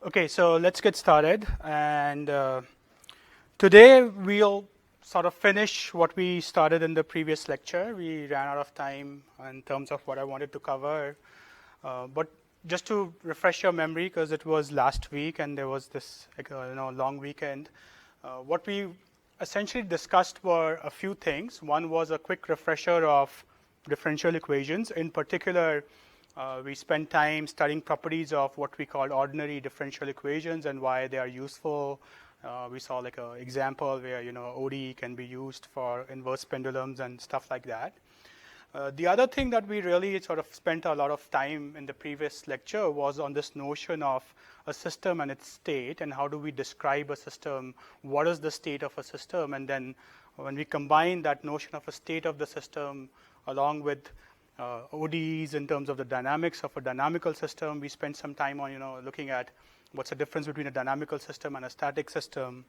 Okay, so let's get started. And today we'll sort of finish what we started in the previous lecture. We ran out of time in terms of what I wanted to cover. But just to refresh your memory, because it was last week and there was this long weekend, what we essentially discussed were a few things. One was a quick refresher of differential equations. In particular, we spent time studying properties of what we call ordinary differential equations and why they are useful. We saw like an example where ODE can be used for inverse pendulums and stuff like that. The other thing that we really sort of spent a lot of time in the previous lecture was on this notion of a system and its state, and how do we describe a system, what is the state of a system, and then when we combine that notion of a state of the system along with ODEs in terms of the dynamics of a dynamical system, we spent some time on looking at what's the difference between a dynamical system and a static system.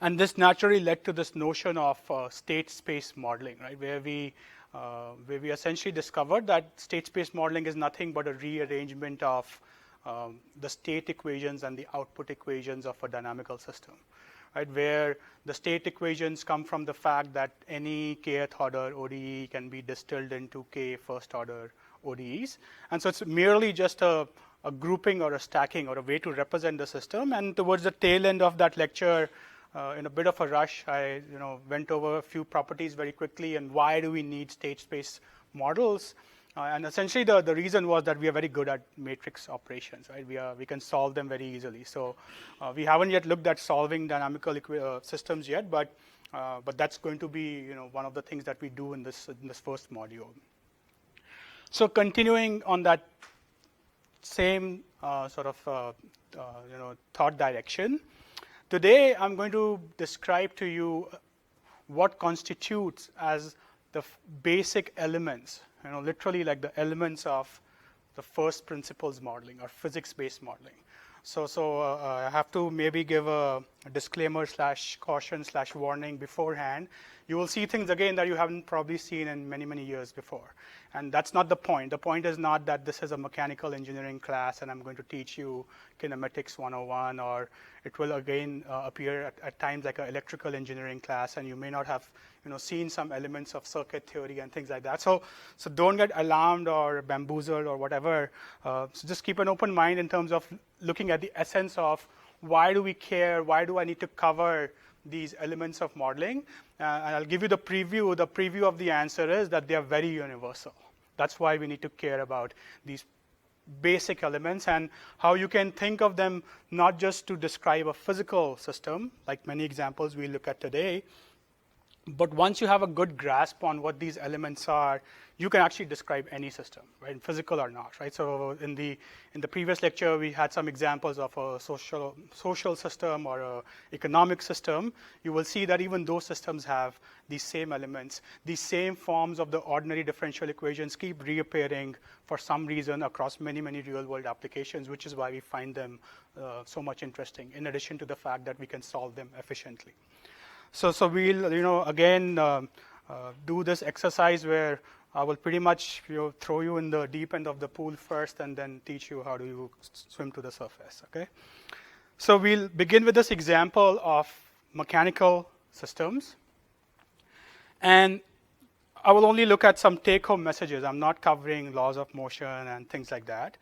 And this naturally led to this notion of state space modeling, right? Where we essentially discovered that state space modeling is nothing but a rearrangement of the state equations and the output equations of a dynamical system, right? Where the state equations come from the fact that any kth order ODE can be distilled into k first order ODEs. And so it's merely just a grouping or a stacking or a way to represent the system. And towards the tail end of that lecture, in a bit of a rush, I went over a few properties very quickly and why do we need state space models. And essentially the reason was that we are very good at matrix operations, right? We can solve them very easily. So we haven't yet looked at solving dynamical systems yet, but that's going to be one of the things that we do in this first module. So continuing on that same sort of thought direction, today I'm going to describe to you what constitutes as the basic elements, literally like the elements of the first principles modeling or physics-based modeling. So I have to maybe give a disclaimer / caution / warning beforehand. You will see things again that you haven't probably seen in many, many years before. And that's not the point. The point is not that this is a mechanical engineering class and I'm going to teach you kinematics 101, or it will again appear at times like an electrical engineering class, and you may not have seen some elements of circuit theory and things like that. So don't get alarmed or bamboozled or whatever. So just keep an open mind in terms of looking at the essence of why do we care, why do I need to cover these elements of modeling. And I'll give you the preview. The preview of the answer is that they are very universal. That's why we need to care about these basic elements and how you can think of them not just to describe a physical system, like many examples we look at today, but once you have a good grasp on what these elements are, you can actually describe any system, right, physical or not, right? So in the previous lecture, we had some examples of a social system or a economic system. You will see that even those systems have these same elements. These same forms of the ordinary differential equations keep reappearing for some reason across many, many real-world applications, which is why we find them so much interesting, in addition to the fact that we can solve them efficiently. So we'll again do this exercise where I will pretty much throw you in the deep end of the pool first and then teach you how do you swim to the surface, okay? So we'll begin with this example of mechanical systems. And I will only look at some take-home messages. I'm not covering laws of motion and things like that.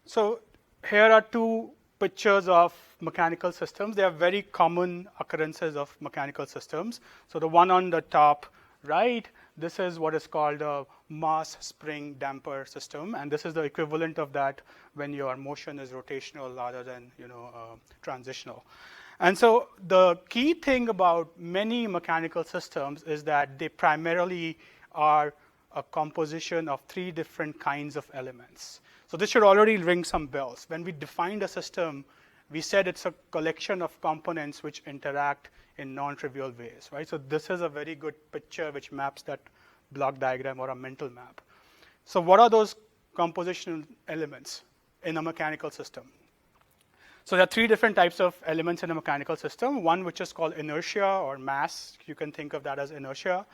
So here are two pictures of mechanical systems. They are very common occurrences of mechanical systems. So the one on the top right, this is what is called a mass spring damper system, and this is the equivalent of that when your motion is rotational rather than transitional. And so the key thing about many mechanical systems is that they primarily are a composition of three different kinds of elements. So this should already ring some bells. When we defined a system, we said it's a collection of components which interact in non-trivial ways, right? So this is a very good picture which maps that block diagram or a mental map. So what are those compositional elements in a mechanical system? So there are three different types of elements in a mechanical system. One which is called inertia or mass. You can think of that as inertia.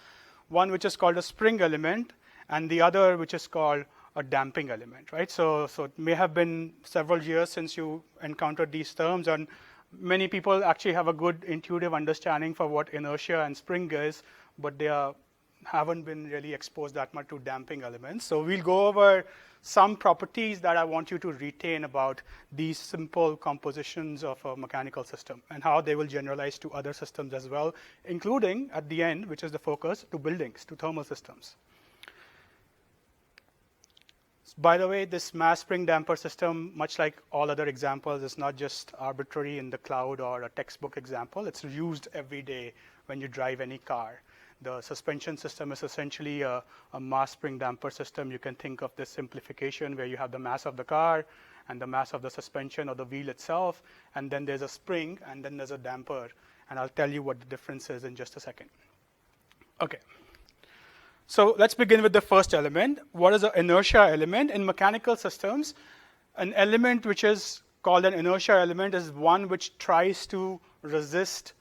One which is called a spring element, and the other which is called a damping element, right? So it may have been several years since you encountered these terms, and many people actually have a good intuitive understanding for what inertia and spring is, but they haven't been really exposed that much to damping elements. So we'll go over some properties that I want you to retain about these simple compositions of a mechanical system and how they will generalize to other systems as well, including at the end, which is the focus, to buildings, to thermal systems. By the way, this mass spring damper system, much like all other examples, is not just arbitrary in the cloud or a textbook example. It's used every day when you drive any car. The suspension system is essentially a mass spring damper system. You can think of this simplification where you have the mass of the car and the mass of the suspension or the wheel itself, and then there's a spring, and then there's a damper. And I'll tell you what the difference is in just a second. Okay. So let's begin with the first element. What is an inertia element? In mechanical systems, an element which is called an inertia element is one which tries to resist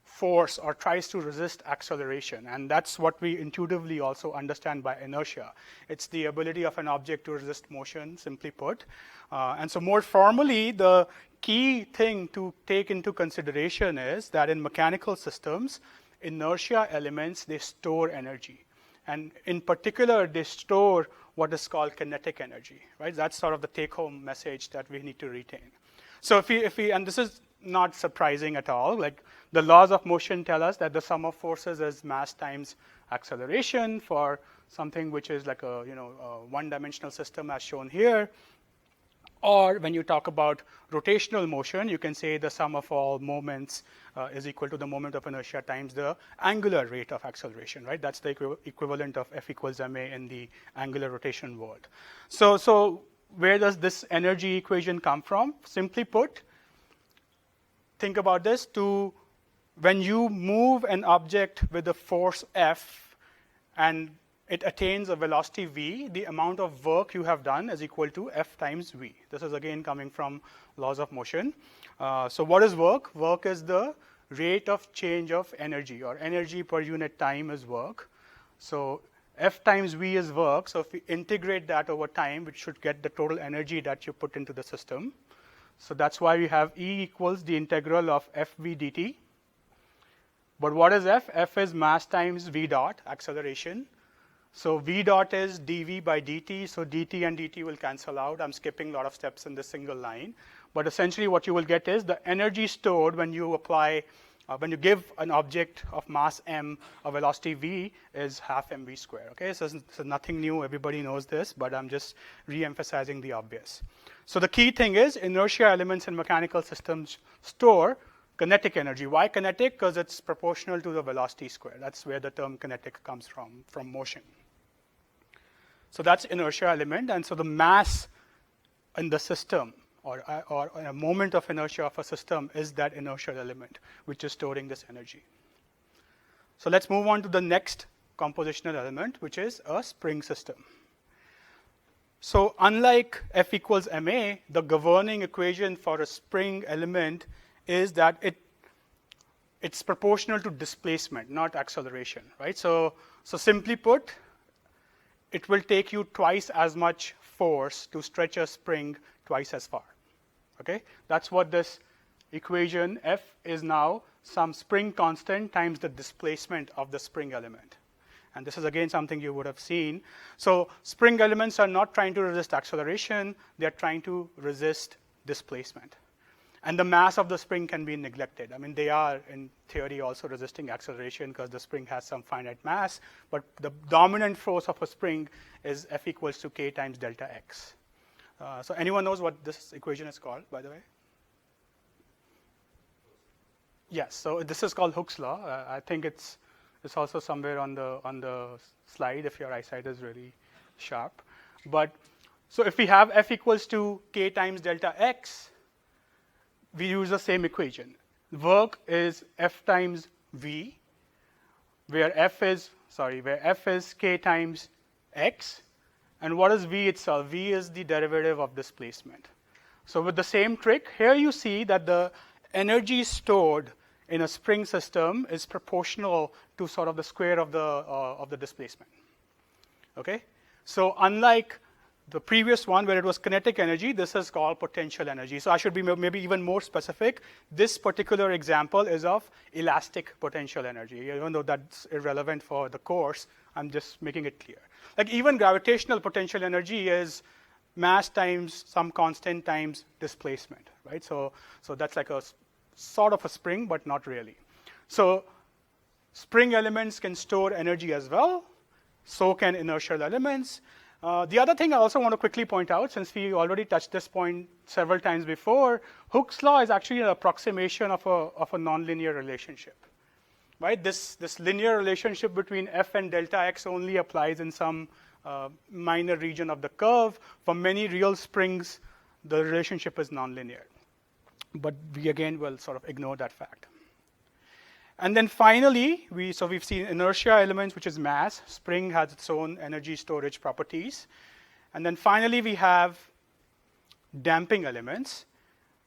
force or tries to resist acceleration. And that's what we intuitively also understand by inertia. It's the ability of an object to resist motion, simply put. And so more formally, the key thing to take into consideration is that in mechanical systems, inertia elements, they store energy. And in particular, they store what is called kinetic energy, right? That's sort of the take-home message that we need to retain. So if we, and this is not surprising at all, like the laws of motion tell us that the sum of forces is mass times acceleration for something which is like a one-dimensional system as shown here. Or when you talk about rotational motion, you can say the sum of all moments is equal to the moment of inertia times the angular rate of acceleration, right? That's the equivalent of F equals ma in the angular rotation world. So where does this energy equation come from? Simply put, think about this. When you move an object with a force F and it attains a velocity v, the amount of work you have done is equal to F times v. This is again coming from laws of motion. So what is work? Work is the rate of change of energy, or energy per unit time is work. So F times v is work. So if we integrate that over time, we should get the total energy that you put into the system. So that's why we have E equals the integral of Fv dt. But what is F? F is mass times v dot, acceleration. So v dot is dv by dt, so dt and dt will cancel out. I'm skipping a lot of steps in this single line. But essentially what you will get is the energy stored when you apply, when you give an object of mass m a velocity v is half mv squared. Okay, so nothing new, everybody knows this, but I'm just re-emphasizing the obvious. So the key thing is inertia elements in mechanical systems store kinetic energy. Why kinetic? Because it's proportional to the velocity square. That's where the term kinetic comes from motion. So that's inertia element, and so the mass in the system or a moment of inertia of a system is that inertial element which is storing this energy. So let's move on to the next compositional element, which is a spring system. So unlike F equals ma, the governing equation for a spring element is that it's proportional to displacement, not acceleration, right? So simply put, it will take you twice as much force to stretch a spring twice as far. Okay, that's what this equation F is now some spring constant times the displacement of the spring element. And this is again something you would have seen. So spring elements are not trying to resist acceleration, they're trying to resist displacement. And the mass of the spring can be neglected. I mean, they are in theory also resisting acceleration because the spring has some finite mass, but the dominant force of a spring is F equals to k times delta x. So anyone knows what this equation is called, by the way? Yes, so this is called Hooke's law. I think it's also somewhere on the slide if your eyesight is really sharp. But so if we have F equals to k times delta x, we use the same equation. Work is F times v, where F is k times x. And what is v itself? V is the derivative of displacement. So with the same trick, here you see that the energy stored in a spring system is proportional to sort of the square of the displacement. Okay? So unlike the previous one where it was kinetic energy, this is called potential energy. So I should be maybe even more specific. This particular example is of elastic potential energy. Even though that's irrelevant for the course, I'm just making it clear. Like even gravitational potential energy is mass times some constant times displacement, right? So that's like a sort of a spring, but not really. So spring elements can store energy as well. So can inertial elements. The other thing I also want to quickly point out, since we already touched this point several times before, Hooke's law is actually an approximation of a nonlinear relationship, right? This linear relationship between f and delta x only applies in some minor region of the curve. For many real springs, the relationship is nonlinear. But we again will sort of ignore that fact. And then finally, we've seen inertia elements, which is mass. Spring has its own energy storage properties. And then finally, we have damping elements,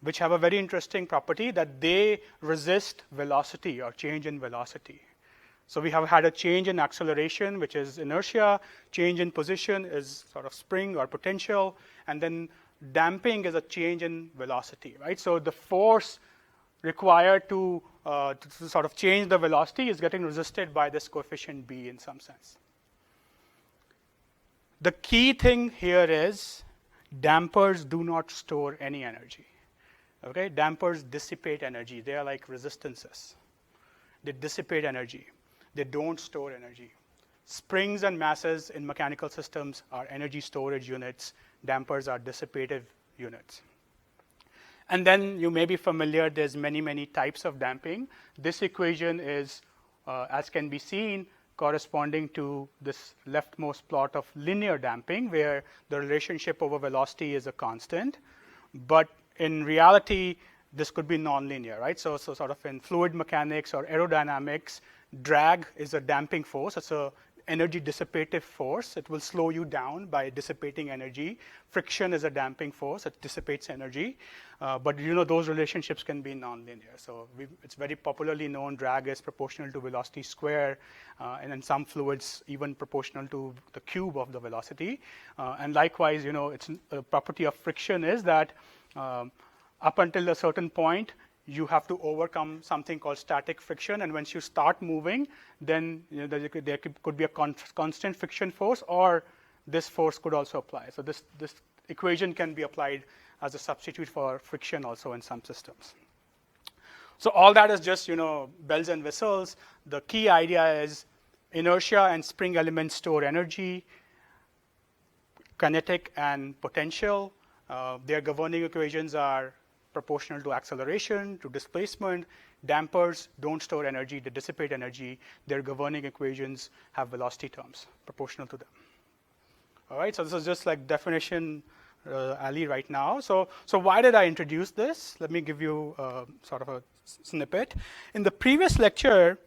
which have a very interesting property that they resist velocity or change in velocity. So we have had a change in acceleration, which is inertia. Change in position is sort of spring or potential. And then damping is a change in velocity, right? So the force required to sort of change the velocity is getting resisted by this coefficient b in some sense. The key thing here is dampers do not store any energy. Okay, dampers dissipate energy. They are like resistances. They dissipate energy. They don't store energy. Springs and masses in mechanical systems are energy storage units. Dampers are dissipative units. And then you may be familiar, there's many types of damping. This equation is, as can be seen, corresponding to this leftmost plot of linear damping, where the relationship over velocity is a constant. But in reality, this could be nonlinear, right? So sort of in fluid mechanics or aerodynamics, drag is a damping force. It's a energy dissipative force. It will slow you down by dissipating energy. Friction is a damping force. It dissipates energy. But those relationships can be nonlinear. So it's very popularly known drag is proportional to velocity square, and in some fluids even proportional to the cube of the velocity. And likewise, it's a property of friction is that up until a certain point, you have to overcome something called static friction, and once you start moving, then there could be a constant friction force, or this force could also apply. So this equation can be applied as a substitute for friction also in some systems. So all that is just bells and whistles. The key idea is inertia and spring elements store energy, kinetic and potential. Their governing equations are proportional to acceleration, to displacement. Dampers don't store energy, they dissipate energy. Their governing equations have velocity terms proportional to them. All right, so this is just like definition alley right now. So why did I introduce this? Let me give you sort of a snippet. In the previous lecture,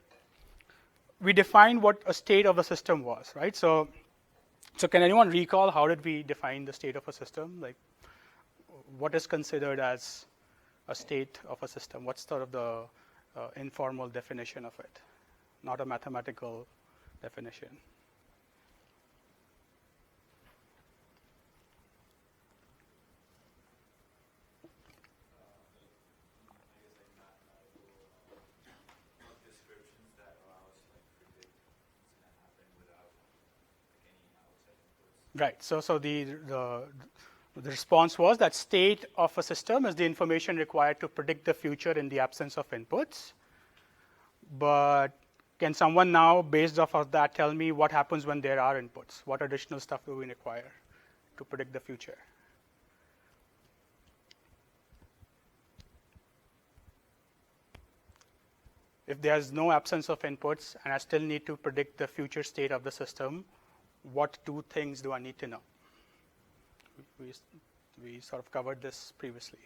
we defined what a state of a system was, right? So can anyone recall how did we define the state of a system? Like, what is considered as a state of a system? What's sort of the informal definition of it, not a mathematical definition? Descriptions that allow us to predict what's going to happen without any outside inputs. Right. So the response was that state of a system is the information required to predict the future in the absence of inputs. But can someone now, based off of that, tell me what happens when there are inputs? What additional stuff do we require to predict the future? If there's no absence of inputs and I still need to predict the future state of the system, what two things do I need to know? We sort of covered this previously.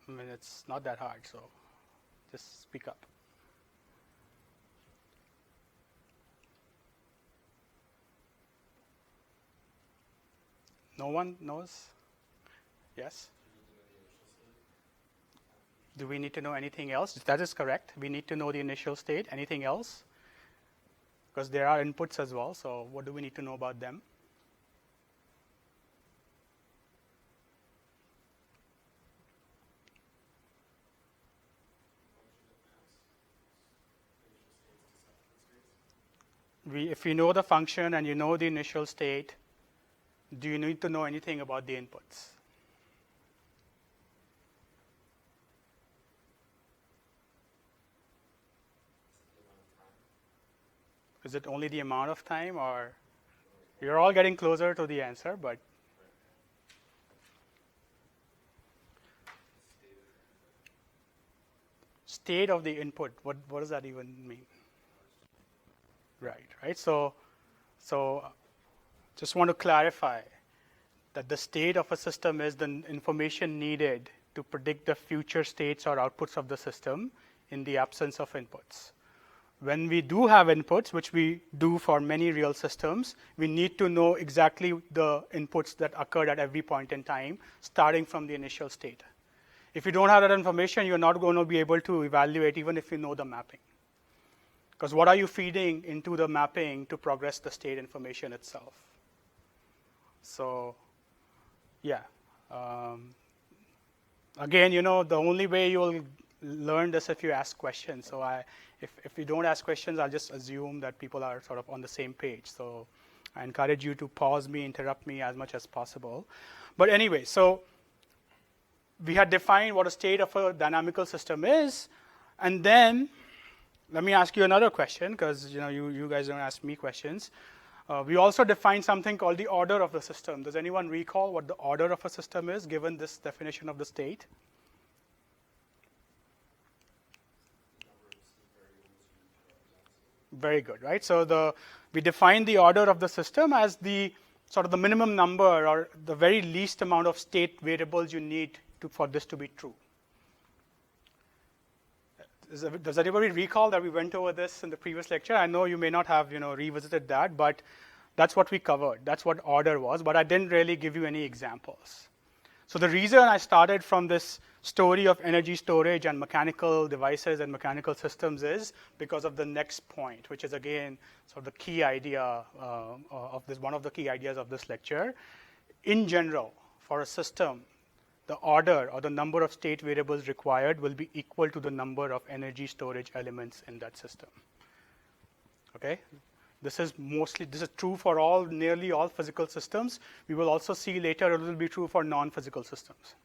I mean, it's not that hard, so just speak up. No one knows? Yes? Do we need to know anything else? That is correct. We need to know the initial state. Anything else? Because there are inputs as well, so what do we need to know about them? If you know the function and you know the initial state, do you need to know anything about the inputs? Is it only the amount of time, or you're all getting closer to the answer, but state of the input, what does that even mean? Right. So just want to clarify that the state of a system is the information needed to predict the future states or outputs of the system in the absence of inputs. When we do have inputs, which we do for many real systems, we need to know exactly the inputs that occurred at every point in time, starting from the initial state. If you don't have that information, you're not going to be able to evaluate even if you know the mapping. Because what are you feeding into the mapping to progress the state information itself? So, yeah. Again, the only way you'll learn this if you ask questions. So if you don't ask questions, I'll just assume that people are sort of on the same page. So I encourage you to pause me, interrupt me as much as possible. But anyway, so we had defined what a state of a dynamical system is, and then let me ask you another question, because you guys don't ask me questions. We also defined something called the order of the system. Does anyone recall what the order of a system is, given this definition of the state? Very good, right? So we define the order of the system as the sort of the minimum number or the very least amount of state variables you need for this to be true. Does anybody recall that we went over this in the previous lecture? I know you may not have revisited that, but that's what we covered. That's what order was, but I didn't really give you any examples. So the reason I started from this story of energy storage and mechanical devices and mechanical systems is because of the next point, which is again sort of the key idea of this, one of the key ideas of this lecture. In general, for a system, the order or the number of state variables required will be equal to the number of energy storage elements in that system. Okay? This is true for nearly all physical systems. We will also see later it will be true for non-physical systems.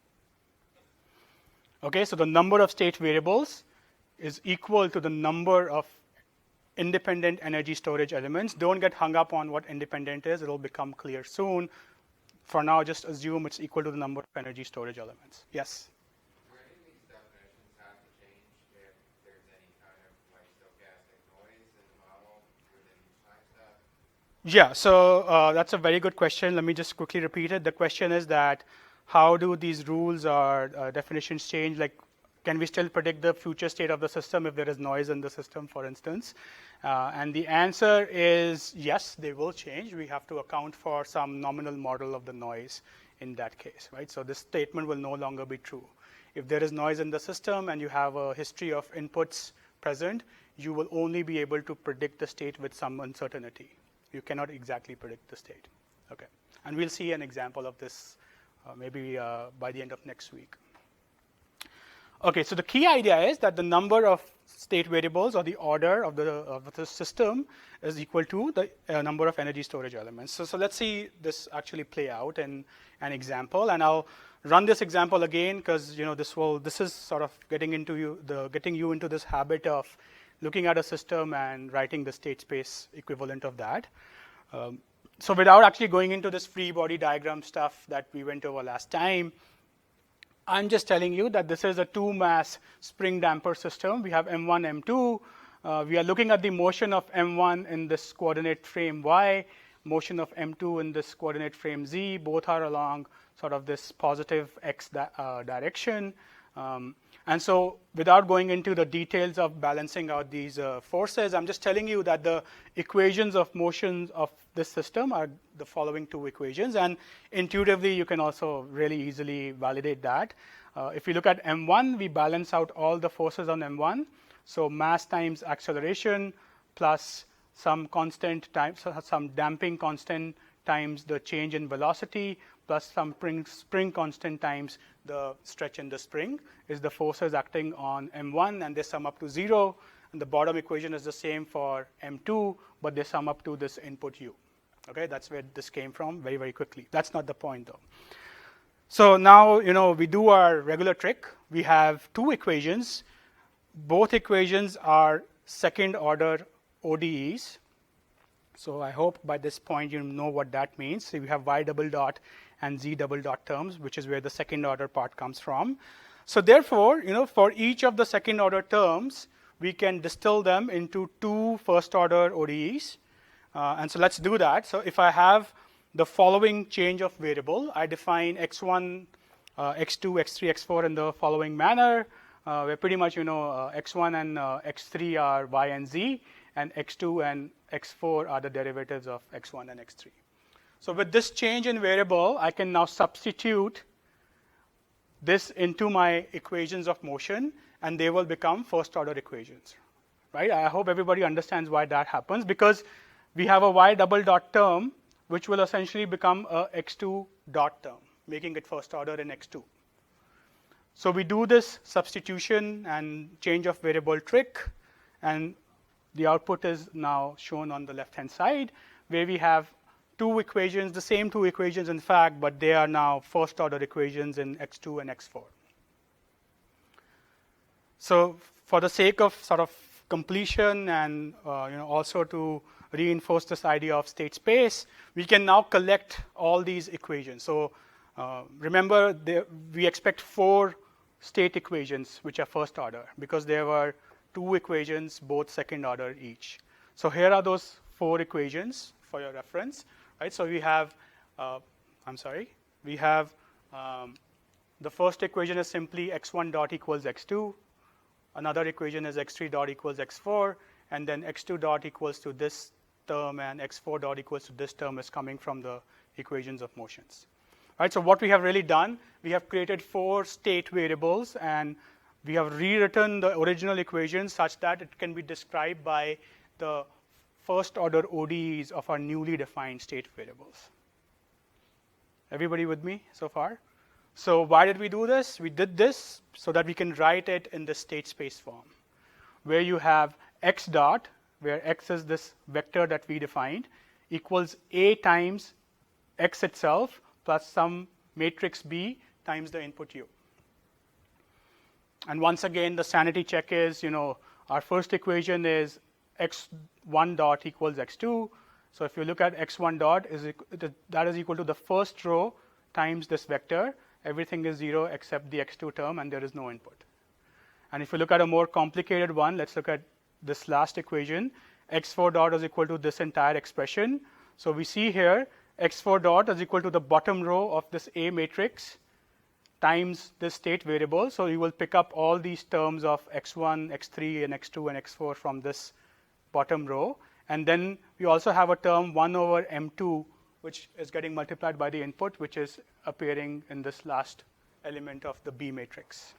Okay, so the number of state variables is equal to the number of independent energy storage elements. Don't get hung up on what independent is. It will become clear soon. For now, just assume it's equal to the number of energy storage elements. Yes? Do any of these definitions have to change if there's any kind of stochastic noise in the model within each time step? Yeah, so that's a very good question. Let me just quickly repeat it. The question is that how do these rules or definitions change? Like, can we still predict the future state of the system if there is noise in the system, for instance? And the answer is yes, they will change. We have to account for some nominal model of the noise in that case, right? So this statement will no longer be true. If there is noise in the system and you have a history of inputs present, you will only be able to predict the state with some uncertainty. You cannot exactly predict the state. Okay, and we'll see an example of this maybe by the end of next week. Okay, so the key idea is that the number of state variables or the order of the system is equal to the number of energy storage elements. So let's see this actually play out in an example, and I'll run this example again because this is sort of getting you into this habit of looking at a system and writing the state space equivalent of that. So without actually going into this free body diagram stuff that we went over last time, I'm just telling you that this is a 2-mass spring damper system. We have M1, M2. We are looking at the motion of M1 in this coordinate frame Y, motion of M2 in this coordinate frame Z. Both are along sort of this positive X direction. And so without going into the details of balancing out these forces, I'm just telling you that the equations of motion of this system are the following two equations. And intuitively, you can also really easily validate that. If we look at M1, we balance out all the forces on M1. So mass times acceleration plus some constant times, some damping constant times the change in velocity plus some spring constant times the stretch in the spring is the forces acting on M1, and they sum up to 0. And the bottom equation is the same for M2, but they sum up to this input U. Okay, that's where this came from very, very quickly. That's not the point, though. So now, we do our regular trick. We have two equations. Both equations are second order ODEs. So I hope by this point you know what that means. So we have y double dot and z double dot terms, which is where the second order part comes from. So therefore, for each of the second order terms, we can distill them into two first order ODEs. And so let's do that. So if I have the following change of variable, I define x1, x2, x3, x4 in the following manner, where pretty much x1 and x3 are y and z, and x2 and x4 are the derivatives of x1 and x3. So with this change in variable, I can now substitute this into my equations of motion, and they will become first order equations, right? I hope everybody understands why that happens, because we have a y double dot term which will essentially become a x2 dot term, making it first order in x2. So we do this substitution and change of variable trick, and the output is now shown on the left-hand side, where we have two equations, the same two equations in fact, but they are now first order equations in x2 and x4. So for the sake of sort of completion and also to reinforce this idea of state space, we can now collect all these equations. So remember, we expect 4 state equations which are first order, because there were 2 equations, both second order each. So here are those 4 equations for your reference, right? So we have, the first equation is simply x1 dot equals x2. Another equation is x3 dot equals x4, and then x2 dot equals to this term and x4 dot equals to this term is coming from the equations of motions. Right, so what we have really done, we have created 4 state variables, and we have rewritten the original equation such that it can be described by the first order ODEs of our newly defined state variables. Everybody with me so far? So why did we do this? We did this so that we can write it in the state space form, where you have x dot, where x is this vector that we defined, equals a times x itself plus some matrix B times the input U. And once again, the sanity check is, our first equation is x1 dot equals x2. So if you look at x1 dot, that is equal to the first row times this vector. Everything is 0 except the x2 term, and there is no input. And if you look at a more complicated one, let's look at this last equation. x4 dot is equal to this entire expression. So we see here x4 dot is equal to the bottom row of this A matrix times this state variable. So you will pick up all these terms of x1, x3, and x2, and x4 from this bottom row. And then we also have a term 1 over m2, which is getting multiplied by the input, which is appearing in this last element of the B matrix.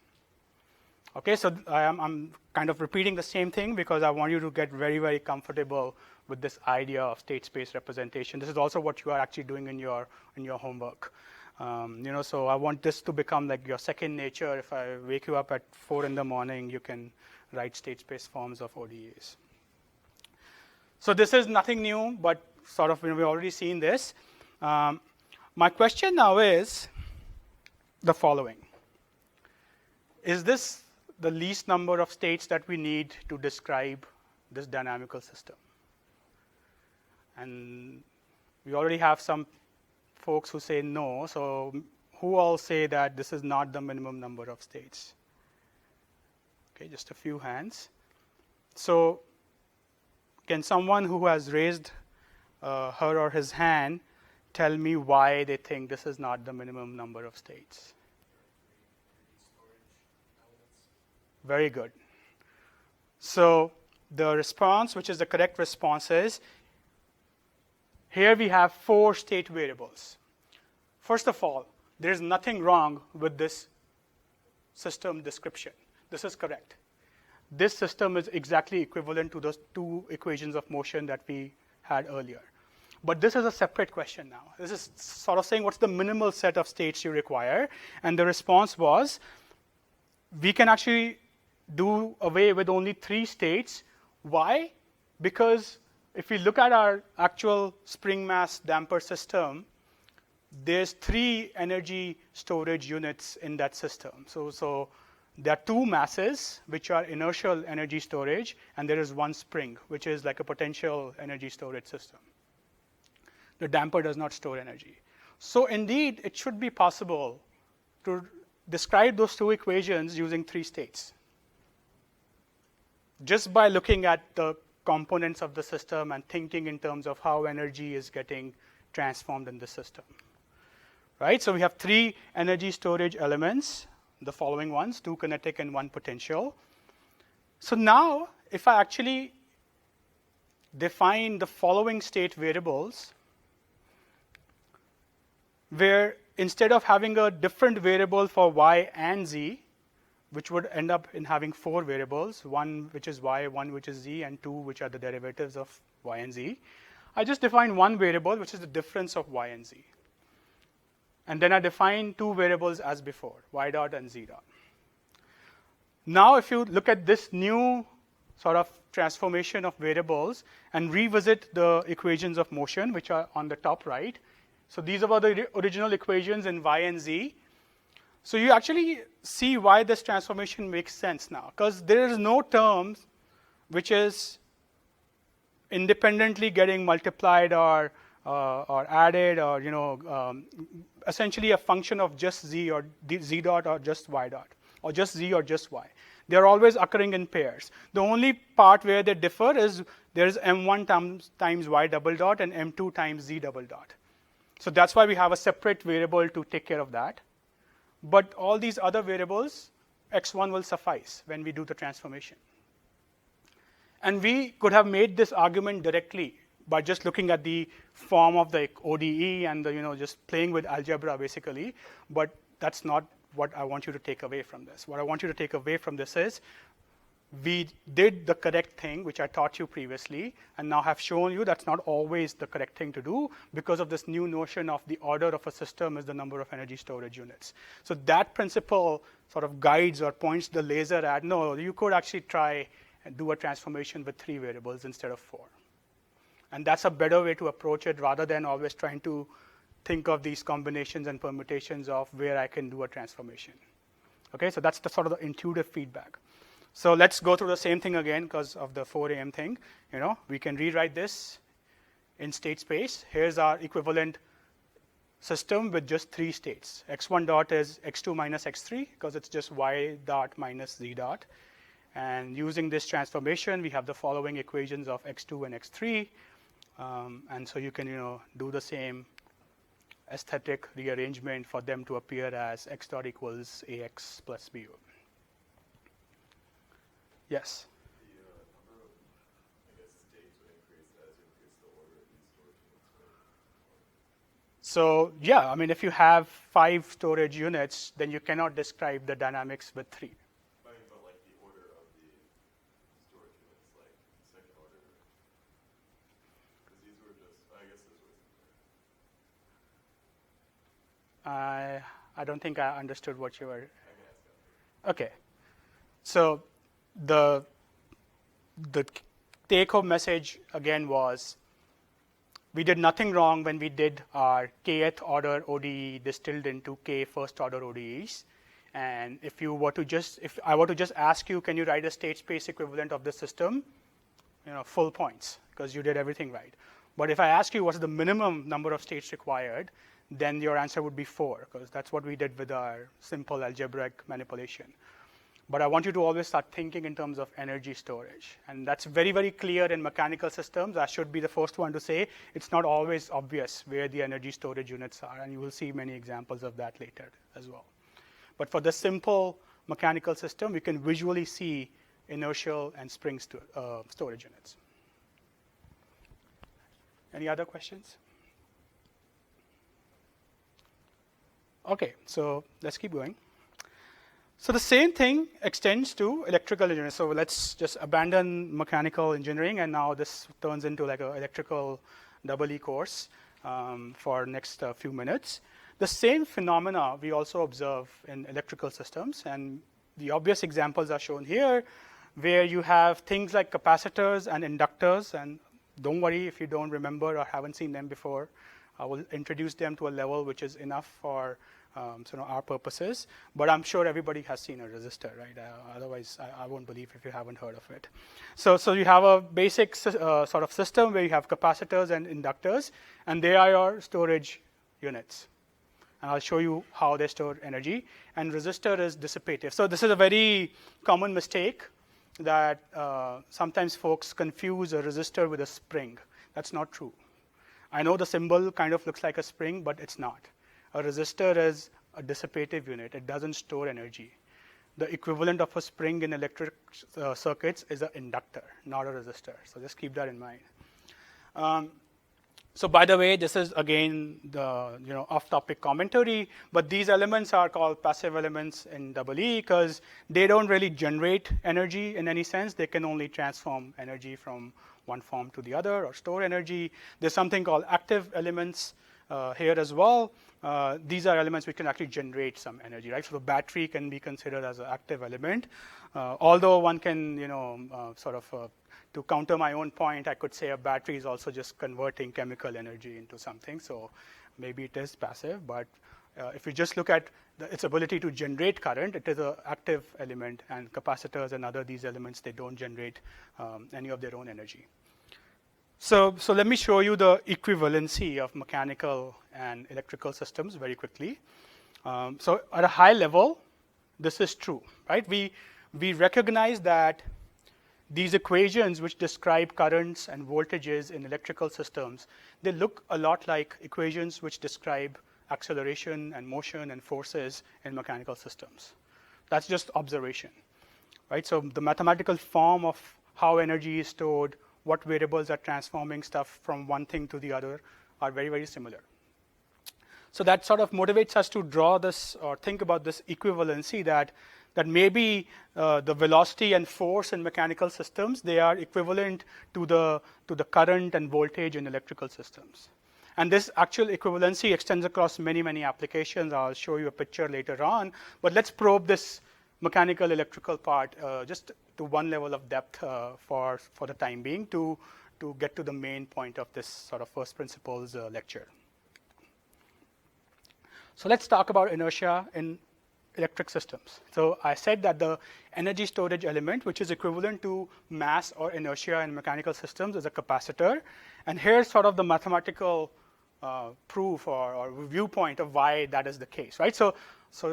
Okay, so I'm kind of repeating the same thing because I want you to get very, very comfortable with this idea of state space representation. This is also what you are actually doing in your homework. So I want this to become like your second nature. If I wake you up at 4 in the morning, you can write state space forms of ODEs. So this is nothing new, but sort of we've already seen this. My question now is the following. Is this the least number of states that we need to describe this dynamical system? And we already have some folks who say no. So who all say that this is not the minimum number of states? Okay, just a few hands. So can someone who has raised her or his hand tell me why they think this is not the minimum number of states? Very good. So the response, which is the correct response, is here we have 4 state variables. First of all, there is nothing wrong with this system description. This is correct. This system is exactly equivalent to those two equations of motion that we had earlier. But this is a separate question now. This is sort of saying what's the minimal set of states you require. And the response was, we can actually do away with only 3 states. Why? Because if we look at our actual spring mass damper system, there's 3 energy storage units in that system. So there are 2 masses, which are inertial energy storage, and there is 1 spring, which is like a potential energy storage system. The damper does not store energy. So indeed, it should be possible to describe those 2 equations using 3 states, just by looking at the components of the system and thinking in terms of how energy is getting transformed in the system. Right? So we have 3 energy storage elements, the following ones, 2 kinetic and 1 potential. So now, if I actually define the following state variables, where instead of having a different variable for y and z, which would end up in having 4 variables, 1 which is y, 1 which is z, and 2 which are the derivatives of y and z, I just define 1 variable, which is the difference of y and z. And then I define 2 variables as before, y dot and z dot. Now, if you look at this new sort of transformation of variables and revisit the equations of motion, which are on the top right. So these are the original equations in y and z. So you actually see why this transformation makes sense now, because there is no term which is independently getting multiplied or added, or essentially a function of just z or z dot or just y dot, or just z or just y. They are always occurring in pairs. The only part where they differ is there is m1 times y double dot and m2 times z double dot. So that's why we have a separate variable to take care of that. But all these other variables, x1 will suffice when we do the transformation. And we could have made this argument directly by just looking at the form of the ODE and the, just playing with algebra basically. But that's not what I want you to take away from this. What I want you to take away from this is we did the correct thing, which I taught you previously, and now have shown you that's not always the correct thing to do because of this new notion of the order of a system is the number of energy storage units. So that principle sort of guides or points the laser at, no, you could actually try and do a transformation with 3 variables instead of 4. And that's a better way to approach it rather than always trying to think of these combinations and permutations of where I can do a transformation. Okay, so that's the sort of the intuitive feedback. So let's go through the same thing again because of the 4 AM thing. We can rewrite this in state space. Here's our equivalent system with just 3 states. x1 dot is x2 minus x3 because it's just y dot minus z dot. And using this transformation, we have the following equations of x2 and x3. And so you can do the same aesthetic rearrangement for them to appear as x dot equals ax plus bu. Yes? The number of, states would increase as you increase the order of these storage units, right? So yeah, if you have 5 storage units, then you cannot describe the dynamics with 3. But like the order of the storage units, like second order. Because these were just, I guess this was. I don't think I understood what you were. I can ask that. Okay. So the take-home message again was we did nothing wrong when we did our kth order ODE distilled into k first order ODEs. And if I were to just ask you, can you write a state space equivalent of the system? Full points because you did everything right. But if I ask you what's the minimum number of states required, then your answer would be 4 because that's what we did with our simple algebraic manipulation. But I want you to always start thinking in terms of energy storage. And that's very, very clear in mechanical systems. I should be the first one to say it's not always obvious where the energy storage units are. And you will see many examples of that later as well. But for the simple mechanical system, we can visually see inertial and spring storage units. Any other questions? Okay, so let's keep going. So the same thing extends to electrical engineering. So let's just abandon mechanical engineering, and now this turns into like an electrical double E course for next few minutes. The same phenomena we also observe in electrical systems, and the obvious examples are shown here, where you have things like capacitors and inductors, and don't worry if you don't remember or haven't seen them before. I will introduce them to a level which is enough for our purposes, but I'm sure everybody has seen a resistor, right? Otherwise, I won't believe if you haven't heard of it. So you have a basic sort of system where you have capacitors and inductors, and they are your storage units. And I'll show you how they store energy. And resistor is dissipative. So this is a very common mistake that sometimes folks confuse a resistor with a spring. That's not true. I know the symbol kind of looks like a spring, but it's not. A resistor is a dissipative unit. It doesn't store energy. The equivalent of a spring in electric circuits is an inductor, not a resistor. So just keep that in mind. So by the way, this is again the off-topic commentary, but these elements are called passive elements in EE because they don't really generate energy in any sense. They can only transform energy from one form to the other or store energy. There's something called active elements here as well. These are elements which can actually generate some energy, right? So the battery can be considered as an active element, although one can, to counter my own point, I could say a battery is also just converting chemical energy into something. So maybe it is passive, but if you just look at its ability to generate current, it is an active element, and capacitors and other these elements, they don't generate any of their own energy. So let me show you the equivalency of mechanical and electrical systems very quickly. So at a high level, this is true, right? We recognize that these equations which describe currents and voltages in electrical systems, they look a lot like equations which describe acceleration and motion and forces in mechanical systems. That's just observation, right? So the mathematical form of how energy is stored, what variables are transforming stuff from one thing to the other are very, very similar. So that sort of motivates us to draw this or think about this equivalency that maybe the velocity and force in mechanical systems, they are equivalent to the current and voltage in electrical systems. And this actual equivalency extends across many, many applications. I'll show you a picture later on. But let's probe this mechanical electrical part just to one level of depth for the time being to get to the main point of this sort of first principles lecture. So let's talk about inertia in electric systems. So I said that the energy storage element, which is equivalent to mass or inertia in mechanical systems, is a capacitor. And here's sort of the mathematical proof or viewpoint of why that is the case, right? So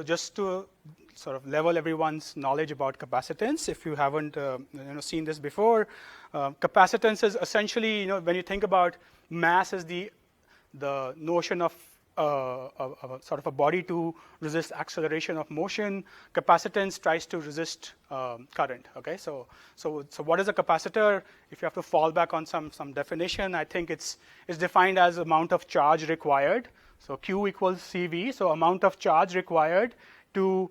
just to sort of level everyone's knowledge about capacitance, if you haven't seen this before, capacitance is essentially, when you think about mass as the notion of sort of a body to resist acceleration of motion, capacitance tries to resist current. Okay, so what is a capacitor? If you have to fall back on some definition, I think it's defined as amount of charge required. So Q equals CV. So amount of charge required to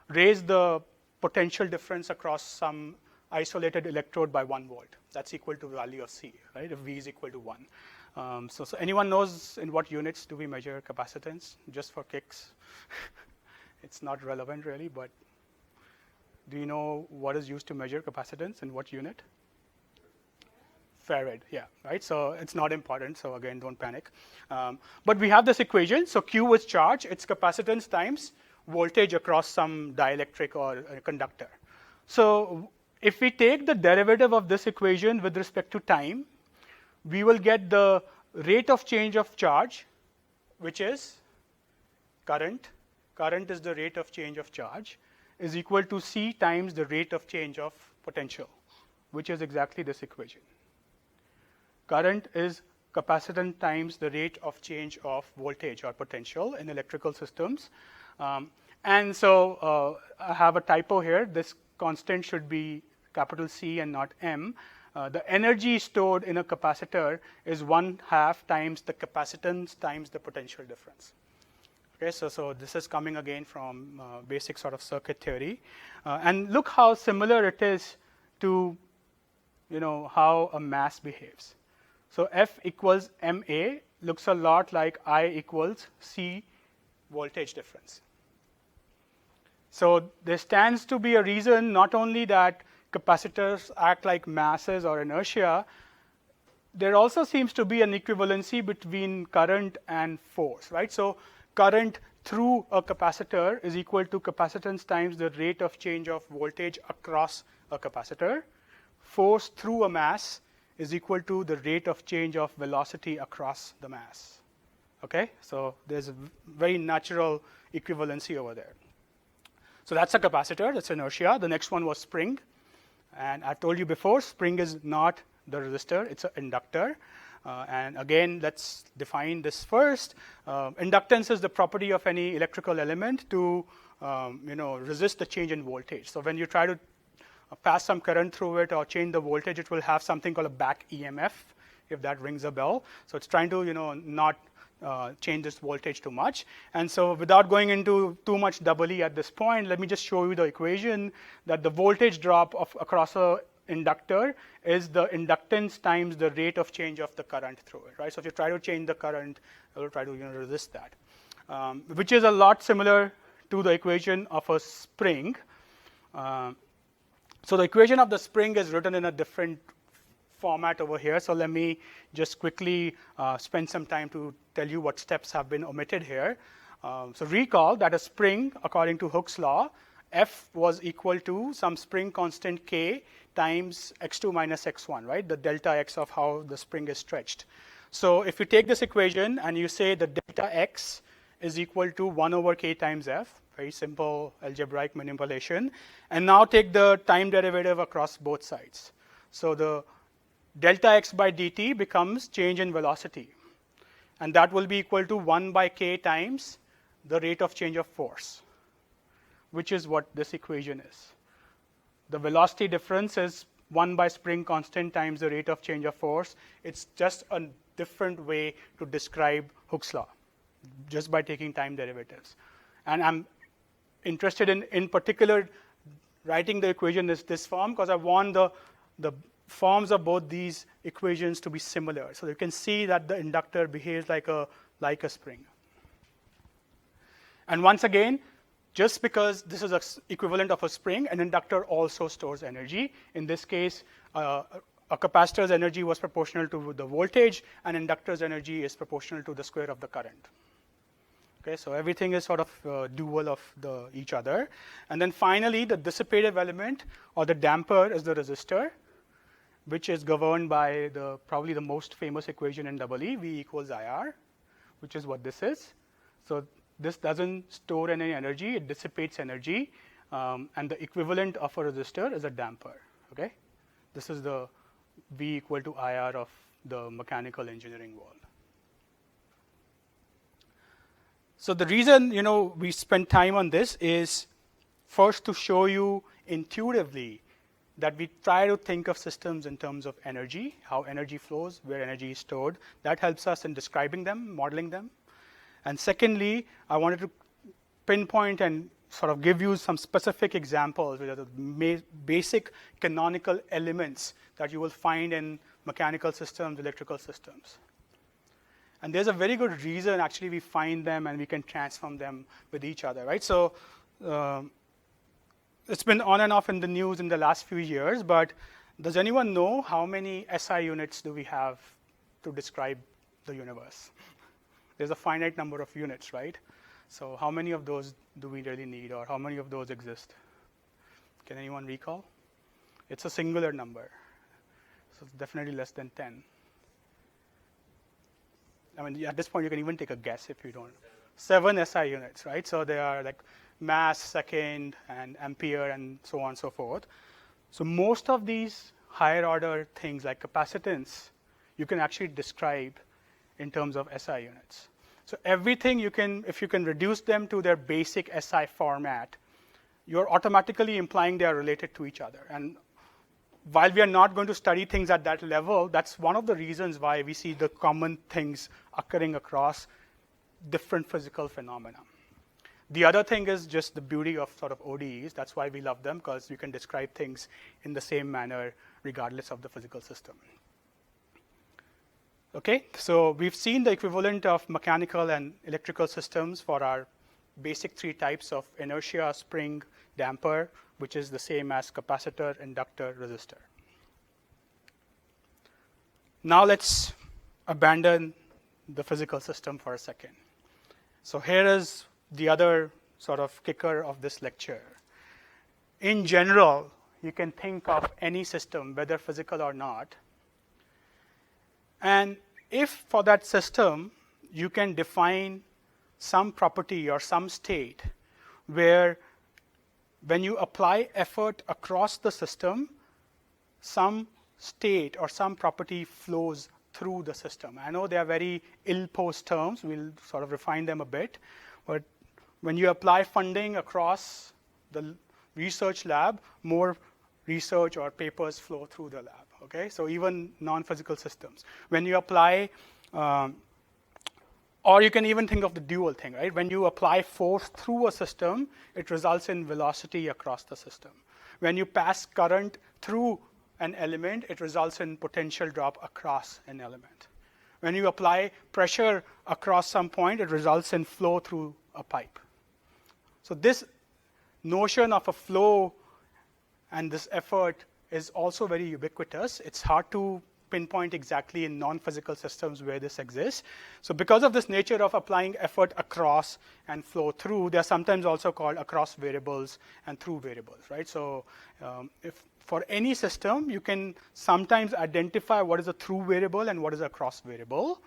raise the potential difference across some isolated electrode by 1 volt. That's equal to the value of C, right? If V is equal to 1. So anyone knows in what units do we measure capacitance? Just for kicks. It's not relevant really, but do you know what is used to measure capacitance in what unit? Farad, yeah, right? So it's not important, so again, don't panic. But we have this equation. So Q is charge, it's capacitance times voltage across some dielectric or a conductor. So if we take the derivative of this equation with respect to time, we will get the rate of change of charge, which is current. Current is the rate of change of charge, is equal to C times the rate of change of potential, which is exactly this equation. Current is capacitance times the rate of change of voltage or potential in electrical systems. And so I have a typo here. This constant should be capital C and not M. The energy stored in a capacitor is 1/2 times the capacitance times the potential difference. Okay, so this is coming again from basic sort of circuit theory. And look how similar it is to how a mass behaves. So F equals MA looks a lot like I equals C voltage difference. So there stands to be a reason not only that capacitors act like masses or inertia, there also seems to be an equivalency between current and force, right? So current through a capacitor is equal to capacitance times the rate of change of voltage across a capacitor. Force through a mass is equal to the rate of change of velocity across the mass. Okay, so there's a very natural equivalency over there. So that's a capacitor, that's inertia. The next one was spring. And I've told you before, spring is not the resistor, it's an inductor. And again, let's define this first. Inductance is the property of any electrical element to resist the change in voltage. So when you try to pass some current through it or change the voltage, it will have something called a back EMF, if that rings a bell. So it's trying to not change this voltage too much. And so without going into too much double E at this point, let me just show you the equation that the voltage drop across a inductor is the inductance times the rate of change of the current through it, right? So if you try to change the current, it will try to resist that, which is a lot similar to the equation of a spring. So the equation of the spring is written in a different format over here. So let me just quickly spend some time to tell you what steps have been omitted here. So recall that a spring, according to Hooke's law, F was equal to some spring constant K times x2 minus x1, right? The delta x of how the spring is stretched. So if you take this equation and you say the delta x is equal to 1 over K times F, very simple algebraic manipulation, and now take the time derivative across both sides. So the delta x by dt becomes change in velocity, and that will be equal to 1 by K times the rate of change of force, which is what this equation is. The velocity difference is 1 by spring constant times the rate of change of force. It's just a different way to describe Hooke's law, just by taking time derivatives. And I'm interested in particular writing the equation in this form because I want the forms of both these equations to be similar. So you can see that the inductor behaves like a spring. And once again, just because this is an equivalent of a spring, an inductor also stores energy. In this case, a capacitor's energy was proportional to the voltage, and inductor's energy is proportional to the square of the current. Okay, so everything is sort of dual of each other. And then finally, the dissipative element or the damper is the resistor, which is governed by probably the most famous equation in EE, V equals IR, which is what this is. So this doesn't store any energy, it dissipates energy, and the equivalent of a resistor is a damper. Okay, this is the V equal to IR of the mechanical engineering world. So the reason we spend time on this is first to show you intuitively that we try to think of systems in terms of energy, how energy flows, where energy is stored. That helps us in describing them, modeling them. And secondly, I wanted to pinpoint and sort of give you some specific examples, which are the basic canonical elements that you will find in mechanical systems, electrical systems. And there's a very good reason actually we find them and we can transform them with each other, right? So it's been on and off in the news in the last few years, but does anyone know how many SI units do we have to describe the universe? There's a finite number of units, right? So how many of those do we really need, or how many of those exist? Can anyone recall? It's a singular number, so it's definitely less than 10. I mean, at this point, you can even take a guess if you don't. 7 SI units, right? So they are like mass, second, and ampere, and so on and so forth. So most of these higher order things like capacitance, you can actually describe in terms of SI units. So everything if you can reduce them to their basic SI format, you're automatically implying they are related to each other. And while we are not going to study things at that level, that's one of the reasons why we see the common things occurring across different physical phenomena. The other thing is just the beauty of sort of ODEs. That's why we love them, because you can describe things in the same manner regardless of the physical system. Okay, so we've seen the equivalent of mechanical and electrical systems for our basic three types of inertia, spring, damper, which is the same as capacitor, inductor, resistor. Now let's abandon the physical system for a second. So here is the other sort of kicker of this lecture. In general, you can think of any system, whether physical or not, and if for that system you can define some property or some state where when you apply effort across the system, some state or some property flows through the system. I know they are very ill-posed terms. We'll sort of refine them a bit. But when you apply funding across the research lab, more research or papers flow through the lab. Okay, so even non-physical systems. When you apply, or you can even think of the dual thing, right? When you apply force through a system, it results in velocity across the system. When you pass current through an element, it results in potential drop across an element. When you apply pressure across some point, it results in flow through a pipe. So this notion of a flow and this effort is also very ubiquitous. It's hard to pinpoint exactly in non-physical systems where this exists. So because of this nature of applying effort across and flow through, they're sometimes also called across variables and through variables, right? So if for any system, you can sometimes identify what is a through variable and what is a cross variable,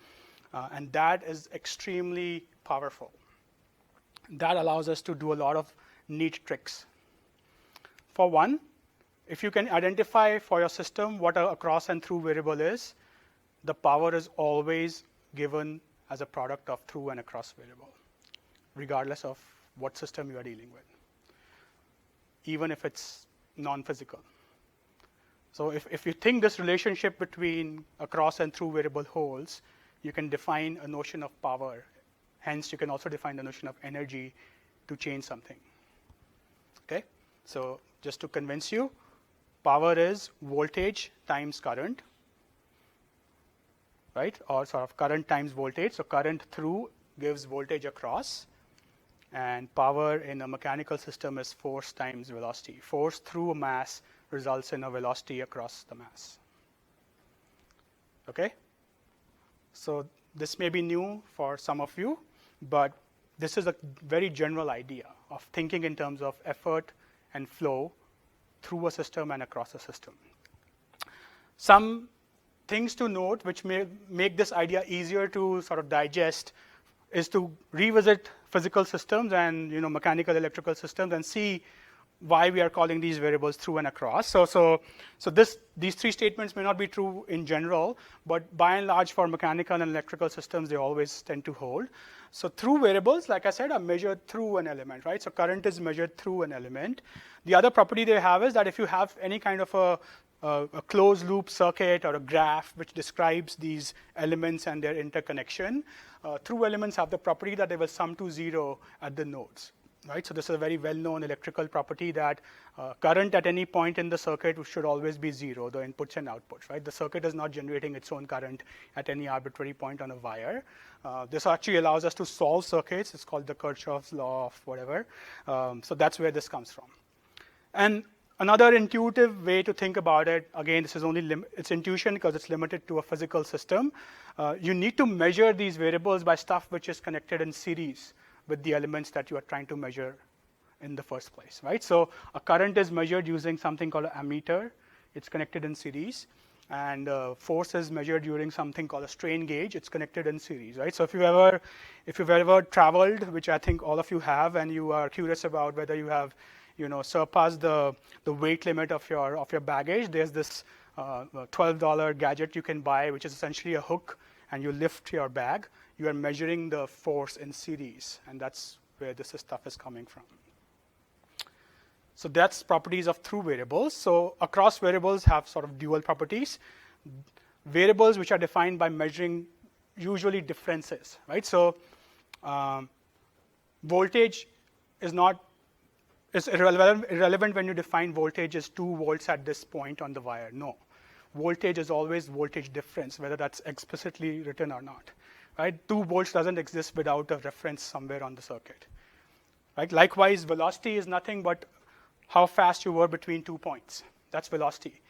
and that is extremely powerful. That allows us to do a lot of neat tricks. For one, if you can identify for your system what a across and through variable is, the power is always given as a product of through and across variable, regardless of what system you are dealing with, even if it's non-physical. So if you think this relationship between across and through variable holds, you can define a notion of power. Hence, you can also define the notion of energy to change something. Okay? So just to convince you, power is voltage times current, right? Or sort of current times voltage. So current through gives voltage across. And power in a mechanical system is force times velocity. Force through a mass results in a velocity across the mass. Okay? So this may be new for some of you, but this is a very general idea of thinking in terms of effort and flow through a system and across a system. Some things to note which may make this idea easier to sort of digest is to revisit physical systems and mechanical electrical systems and see why we are calling these variables through and across. So these three statements may not be true in general, but by and large for mechanical and electrical systems, they always tend to hold. So through variables, like I said, are measured through an element, right? So current is measured through an element. The other property they have is that if you have any kind of a closed loop circuit or a graph which describes these elements and their interconnection, through elements have the property that they will sum to zero at the nodes. Right, so this is a very well-known electrical property that current at any point in the circuit should always be zero, the inputs and outputs. Right, the circuit is not generating its own current at any arbitrary point on a wire. This actually allows us to solve circuits. It's called the Kirchhoff's law of whatever. So that's where this comes from. And another intuitive way to think about it, again, this is only it's intuition because it's limited to a physical system. You need to measure these variables by stuff which is connected in series with the elements that you are trying to measure in the first place, right? So a current is measured using something called an ammeter. It's connected in series. And force is measured using something called a strain gauge. It's connected in series, right? So if you've ever traveled, which I think all of you have, and you are curious about whether you have surpassed the weight limit of your baggage, there's this $12 gadget you can buy, which is essentially a hook, and you lift your bag. You are measuring the force in series, and that's where this stuff is coming from. So that's properties of through variables. So across variables have sort of dual properties. Variables which are defined by measuring usually differences, right? So Voltage is irrelevant when you define voltage as 2 volts at this point on the wire. No. Voltage is always voltage difference, whether that's explicitly written or not. Right? 2 volts doesn't exist without a reference somewhere on the circuit. Right? Likewise, velocity is nothing but how fast you were between 2 points. That's velocity.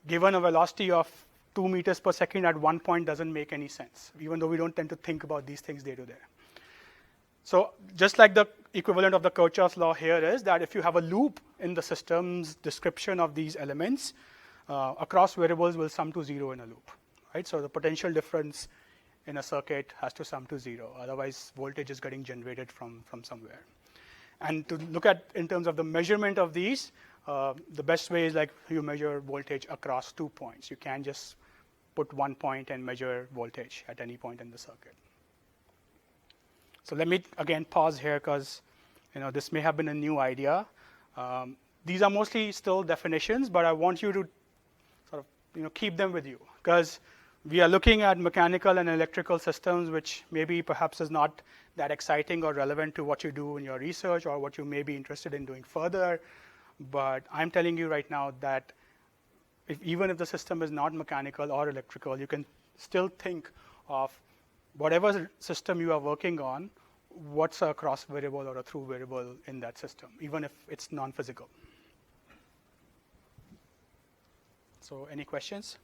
Given a velocity of 2 meters per second at one point doesn't make any sense, even though we don't tend to think about these things day to day. So just like the equivalent of the Kirchhoff's law here is that if you have a loop in the system's description of these elements, across variables will sum to 0 in a loop. Right? So the potential difference in a circuit has to sum to 0. Otherwise, voltage is getting generated from somewhere. And to look at in terms of the measurement of these, the best way is like you measure voltage across 2 points. You can't just put 1 point and measure voltage at any point in the circuit. So let me again pause here because this may have been a new idea. These are mostly still definitions, but I want you to sort of keep them with you because we are looking at mechanical and electrical systems, which maybe perhaps is not that exciting or relevant to what you do in your research or what you may be interested in doing further. But I'm telling you right now that even if the system is not mechanical or electrical, you can still think of whatever system you are working on, what's a cross variable or a through variable in that system, even if it's non-physical. So any questions?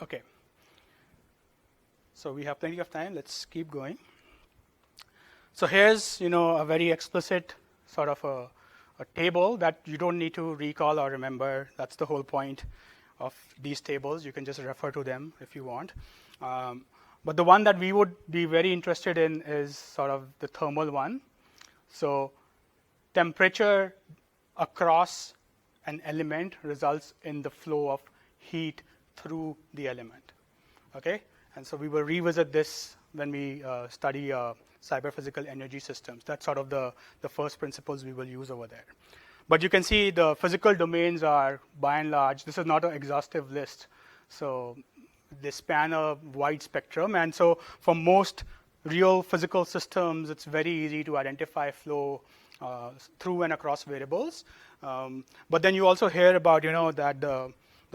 Okay. So we have plenty of time. Let's keep going. So here's a very explicit sort of a table that you don't need to recall or remember. That's the whole point of these tables. You can just refer to them if you want. But the one that we would be very interested in is sort of the thermal one. So temperature across an element results in the flow of heat through the element. Okay? And so we will revisit this when we study cyber-physical energy systems. That's sort of the first principles we will use over there. But you can see the physical domains are, by and large, this is not an exhaustive list. So they span a wide spectrum. And so for most real physical systems, it's very easy to identify flow through and across variables. But then you also hear about, that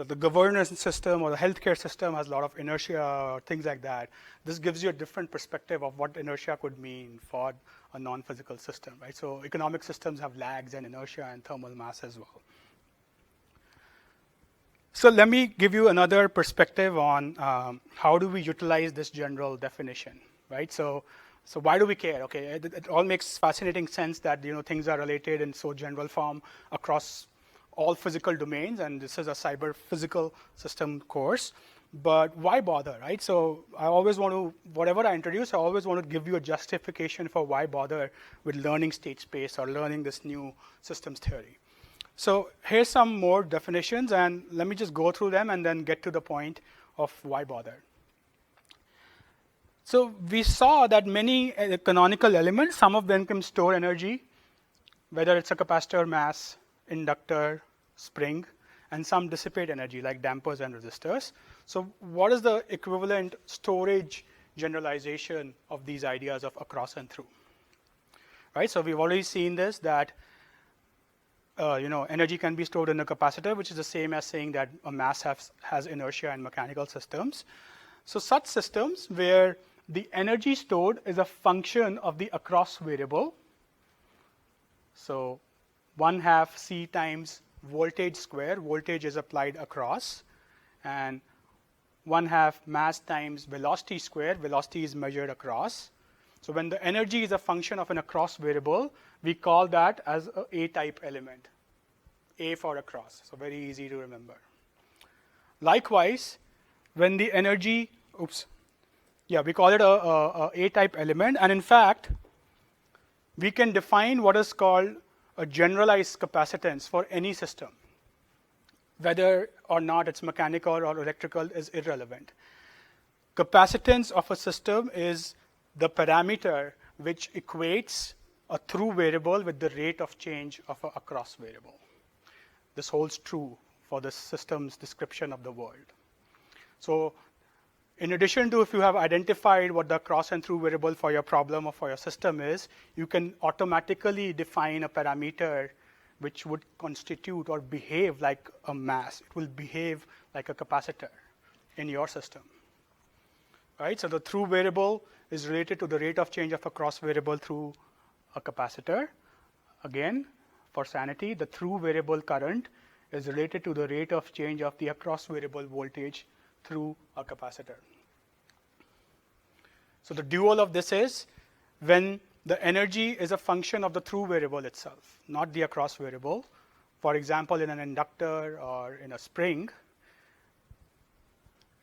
the governance system or the healthcare system has a lot of inertia or things like that. This gives you a different perspective of what inertia could mean for a non-physical system, right? So economic systems have lags and inertia and thermal mass as well. So let me give you another perspective on how do we utilize this general definition, right? So why do we care? Okay, it all makes fascinating sense that things are related in so general form across all physical domains, and this is a cyber physical system course. But why bother, right? So I always want to, whatever I introduce, I always want to give you a justification for why bother with learning state space or learning this new systems theory. So here's some more definitions, and let me just go through them and then get to the point of why bother. So we saw that many canonical elements, some of them can store energy, whether it's a capacitor, mass, inductor, spring, and some dissipate energy like dampers and resistors. So what is the equivalent storage generalization of these ideas of across and through? Right, so we've already seen this, that energy can be stored in a capacitor, which is the same as saying that a mass has inertia in mechanical systems. So such systems where the energy stored is a function of the across variable. So 1/2 C times voltage square, voltage is applied across, and 1/2 mass times velocity square, velocity is measured across. So when the energy is a function of an across variable, we call that as a A-type element, A for across, so very easy to remember. Likewise, when the energy, we call it a A-type element, and in fact, we can define what is called a generalized capacitance for any system. Whether or not it's mechanical or electrical is irrelevant. Capacitance of a system is the parameter which equates a through variable with the rate of change of an across variable. This holds true for the system's description of the world. So in addition to if you have identified what the cross and through variable for your problem or for your system is, you can automatically define a parameter which would constitute or behave like a mass. It will behave like a capacitor in your system. Right? So the through variable is related to the rate of change of a cross variable through a capacitor. Again, for sanity, the through variable current is related to the rate of change of the across variable voltage through a capacitor. So the dual of this is when the energy is a function of the through variable itself, not the across variable. For example, in an inductor or in a spring,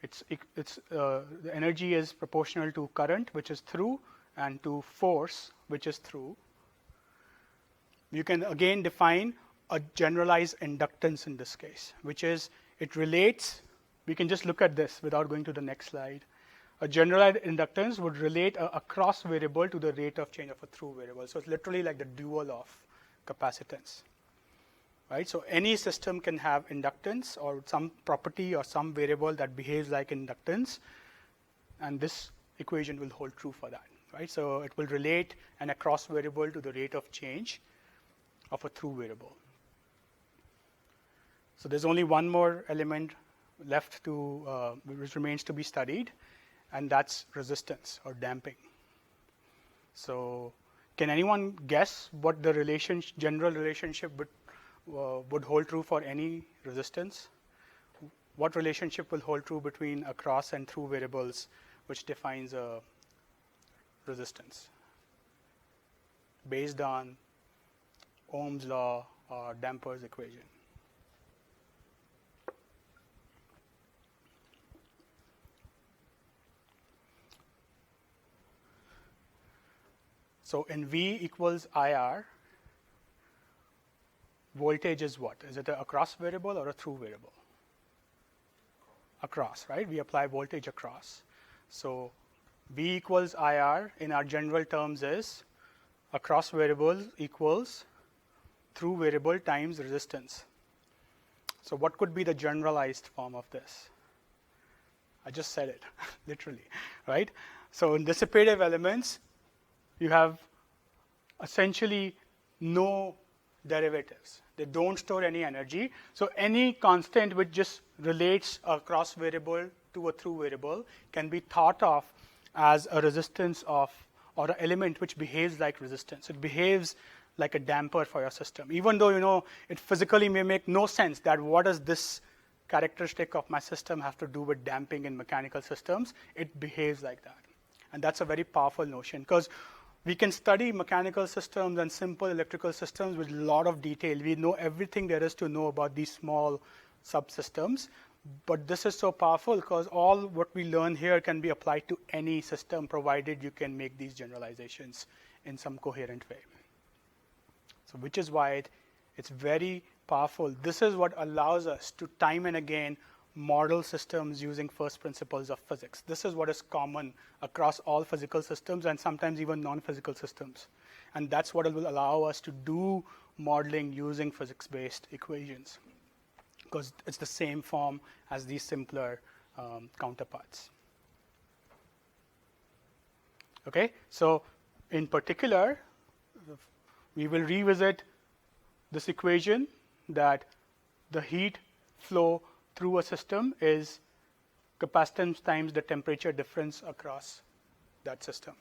the energy is proportional to current, which is through, and to force, which is through. You can again define a generalized inductance in this case, which is it relates. We can just look at this without going to the next slide. A generalized inductance would relate a across variable to the rate of change of a through variable. So it's literally like the dual of capacitance. Right? So any system can have inductance or some property or some variable that behaves like inductance, and this equation will hold true for that. Right? So it will relate an across variable to the rate of change of a through variable. So there's only one more element left to which remains to be studied, and that's resistance or damping. So can anyone guess what the general relationship would hold true for any resistance? What relationship will hold true between across and through variables which defines a resistance based on Ohm's law or Damper's equation? So in V equals IR, voltage is what? Is it an across variable or a through variable? Across, right? We apply voltage across. So V equals IR in our general terms is across variable equals through variable times resistance. So what could be the generalized form of this? I just said it, literally, right? So in dissipative elements, you have essentially no derivatives. They don't store any energy. So any constant which just relates a cross variable to a through variable can be thought of as a resistance of, or an element which behaves like resistance. It behaves like a damper for your system. Even though it physically may make no sense that what does this characteristic of my system have to do with damping in mechanical systems, it behaves like that. And that's a very powerful notion, because we can study mechanical systems and simple electrical systems with a lot of detail. We know everything there is to know about these small subsystems. But this is so powerful because all what we learn here can be applied to any system, provided you can make these generalizations in some coherent way. So which is why it's very powerful. This is what allows us to time and again model systems using first principles of physics. This is what is common across all physical systems and sometimes even non-physical systems. And that's what will allow us to do modeling using physics-based equations, because it's the same form as these simpler counterparts. Okay, so in particular, we will revisit this equation that the heat flow through a system is capacitance times the temperature difference across that system.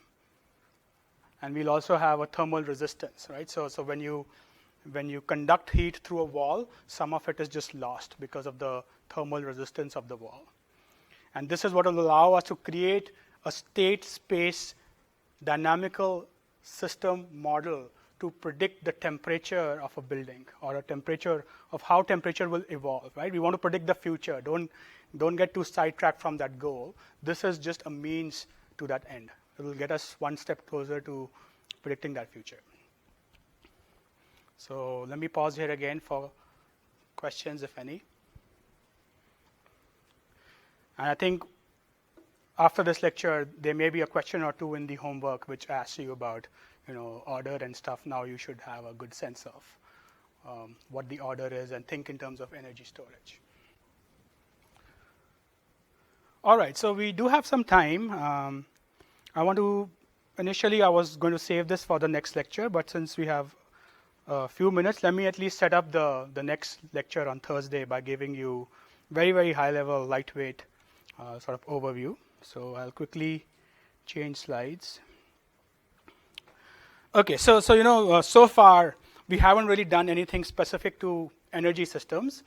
And we'll also have a thermal resistance, right? So when you conduct heat through a wall, some of it is just lost because of the thermal resistance of the wall. And this is what will allow us to create a state space dynamical system model to predict the temperature of a building or a temperature of how temperature will evolve, right? We want to predict the future. Don't get too sidetracked from that goal. This is just a means to that end. It will get us one step closer to predicting that future. So let me pause here again for questions, if any. And I think after this lecture, there may be a question or two in the homework which asks you about order and stuff. Now you should have a good sense of what the order is and think in terms of energy storage. All right, so we do have some time. Initially I was going to save this for the next lecture, but since we have a few minutes, let me at least set up the next lecture on Thursday by giving you very, very high level, lightweight sort of overview. So I'll quickly change slides. Okay, so so far we haven't really done anything specific to energy systems.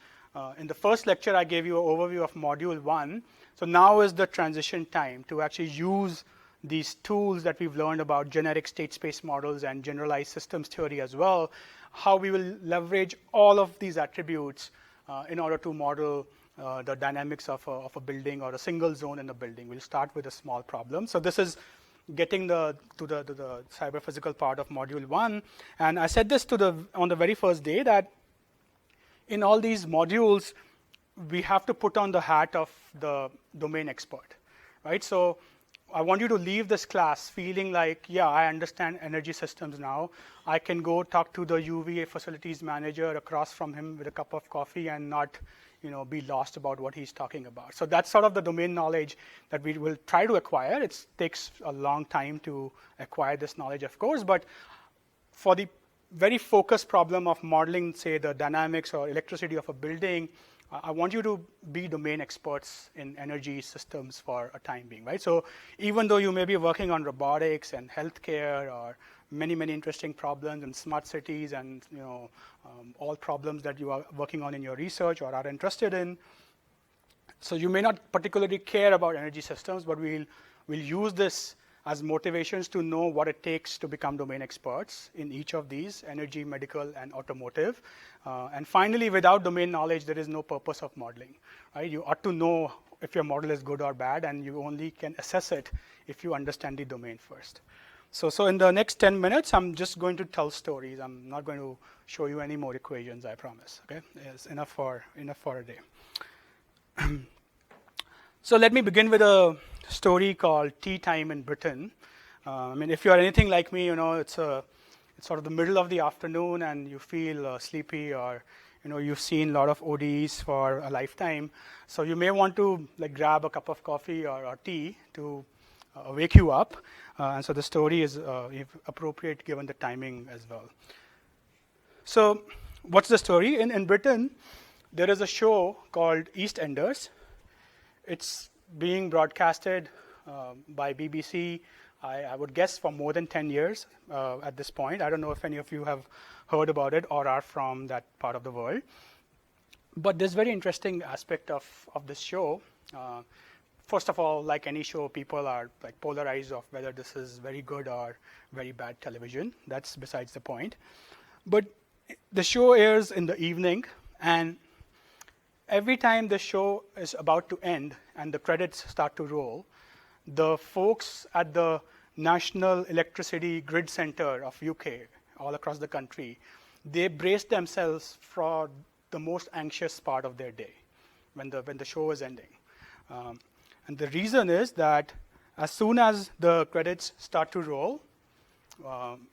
In the first lecture, I gave you an overview of module 1. So now is the transition time to actually use these tools that we've learned about generic state space models and generalized systems theory as well, how we will leverage all of these attributes in order to model the dynamics of a building or a single zone in a building. We'll start with a small problem. So this is getting to the cyber physical part of module 1. And I said this on the very first day that in all these modules, we have to put on the hat of the domain expert, right? So I want you to leave this class feeling like, yeah, I understand energy systems now. I can go talk to the UVA facilities manager across from him with a cup of coffee and not be lost about what he's talking about. So that's sort of the domain knowledge that we will try to acquire. It takes a long time to acquire this knowledge, of course, but for the very focused problem of modeling, say, the dynamics or electricity of a building, I want you to be domain experts in energy systems for a time being, right? So even though you may be working on robotics and healthcare or many, many interesting problems in smart cities and all problems that you are working on in your research or are interested in, so you may not particularly care about energy systems, but we'll use this as motivations to know what it takes to become domain experts in each of these: energy, medical, and automotive. And finally, without domain knowledge, there is no purpose of modeling, right? You ought to know if your model is good or bad, and you only can assess it if you understand the domain first. So in the next 10 minutes, I'm just going to tell stories. I'm not going to show you any more equations, I promise. Okay, it's enough for a day. So let me begin with a story called Tea Time in Britain. I mean, if you're anything like me, it's sort of the middle of the afternoon and you feel sleepy, or you've seen a lot of ODs for a lifetime. So you may want to grab a cup of coffee or tea to wake you up. And so the story is appropriate given the timing as well. So what's the story? In Britain, there is a show called EastEnders. It's being broadcasted by BBC, I would guess, for more than 10 years at this point. I don't know if any of you have heard about it or are from that part of the world. But there's very interesting aspect of this show. First of all, like any show, people are polarized of whether this is very good or very bad television. That's besides the point. But the show airs in the evening, and every time the show is about to end and the credits start to roll, the folks at the National Electricity Grid Center of UK, all across the country, they brace themselves for the most anxious part of their day when the show is ending. And the reason is that as soon as the credits start to roll,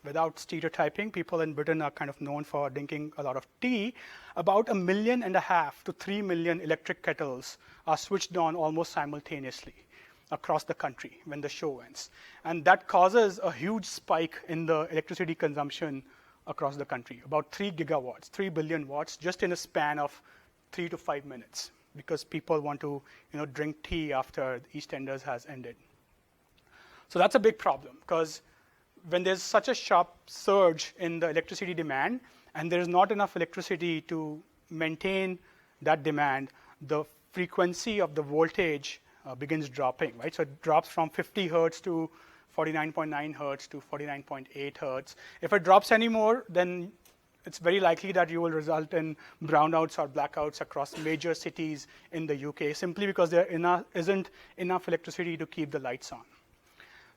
without stereotyping, people in Britain are kind of known for drinking a lot of tea. About 1.5 million to 3 million electric kettles are switched on almost simultaneously across the country when the show ends. And that causes a huge spike in the electricity consumption across the country, about 3 gigawatts, 3 billion watts, just in a span of 3 to 5 minutes, because people want to drink tea after EastEnders has ended. So that's a big problem, because when there's such a sharp surge in the electricity demand and there is not enough electricity to maintain that demand, the frequency of the voltage begins dropping, right? So it drops from 50 hertz to 49.9 hertz to 49.8 hertz. If it drops anymore, then it's very likely that you will result in brownouts or blackouts across major cities in the UK, simply because there isn't enough electricity to keep the lights on.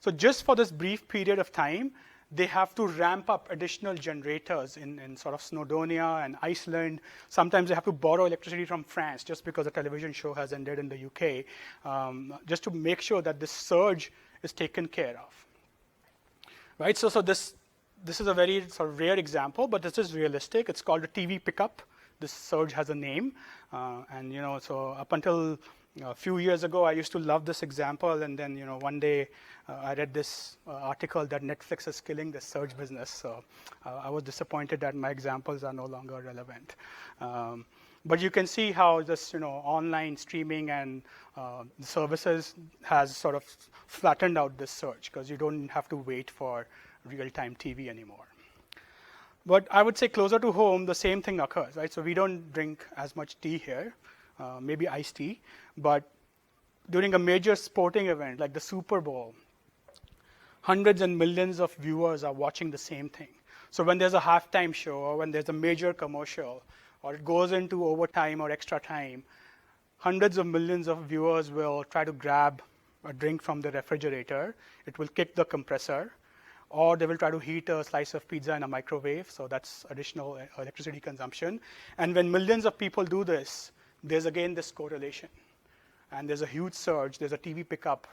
So just for this brief period of time, they have to ramp up additional generators in sort of Snowdonia and Iceland. Sometimes they have to borrow electricity from France just because a television show has ended in the UK, just to make sure that this surge is taken care of. Right? So this this is a very sort of rare example, but this is realistic. It's called a TV pickup. This surge has a name, and so up until a few years ago, I used to love this example, and then one day I read this article that Netflix is killing the surge business. So I was disappointed that my examples are no longer relevant. But you can see how this online streaming and services has sort of flattened out this surge because you don't have to wait for real-time TV anymore. But I would say closer to home, the same thing occurs, right? So we don't drink as much tea here, maybe iced tea, but during a major sporting event like the Super Bowl, hundreds and millions of viewers are watching the same thing. So when there's a halftime show or when there's a major commercial or it goes into overtime or extra time, hundreds of millions of viewers will try to grab a drink from the refrigerator. It will kick the compressor, or they will try to heat a slice of pizza in a microwave. So that's additional electricity consumption. And when millions of people do this, there's again this correlation. And there's a huge surge. There's a TV pickup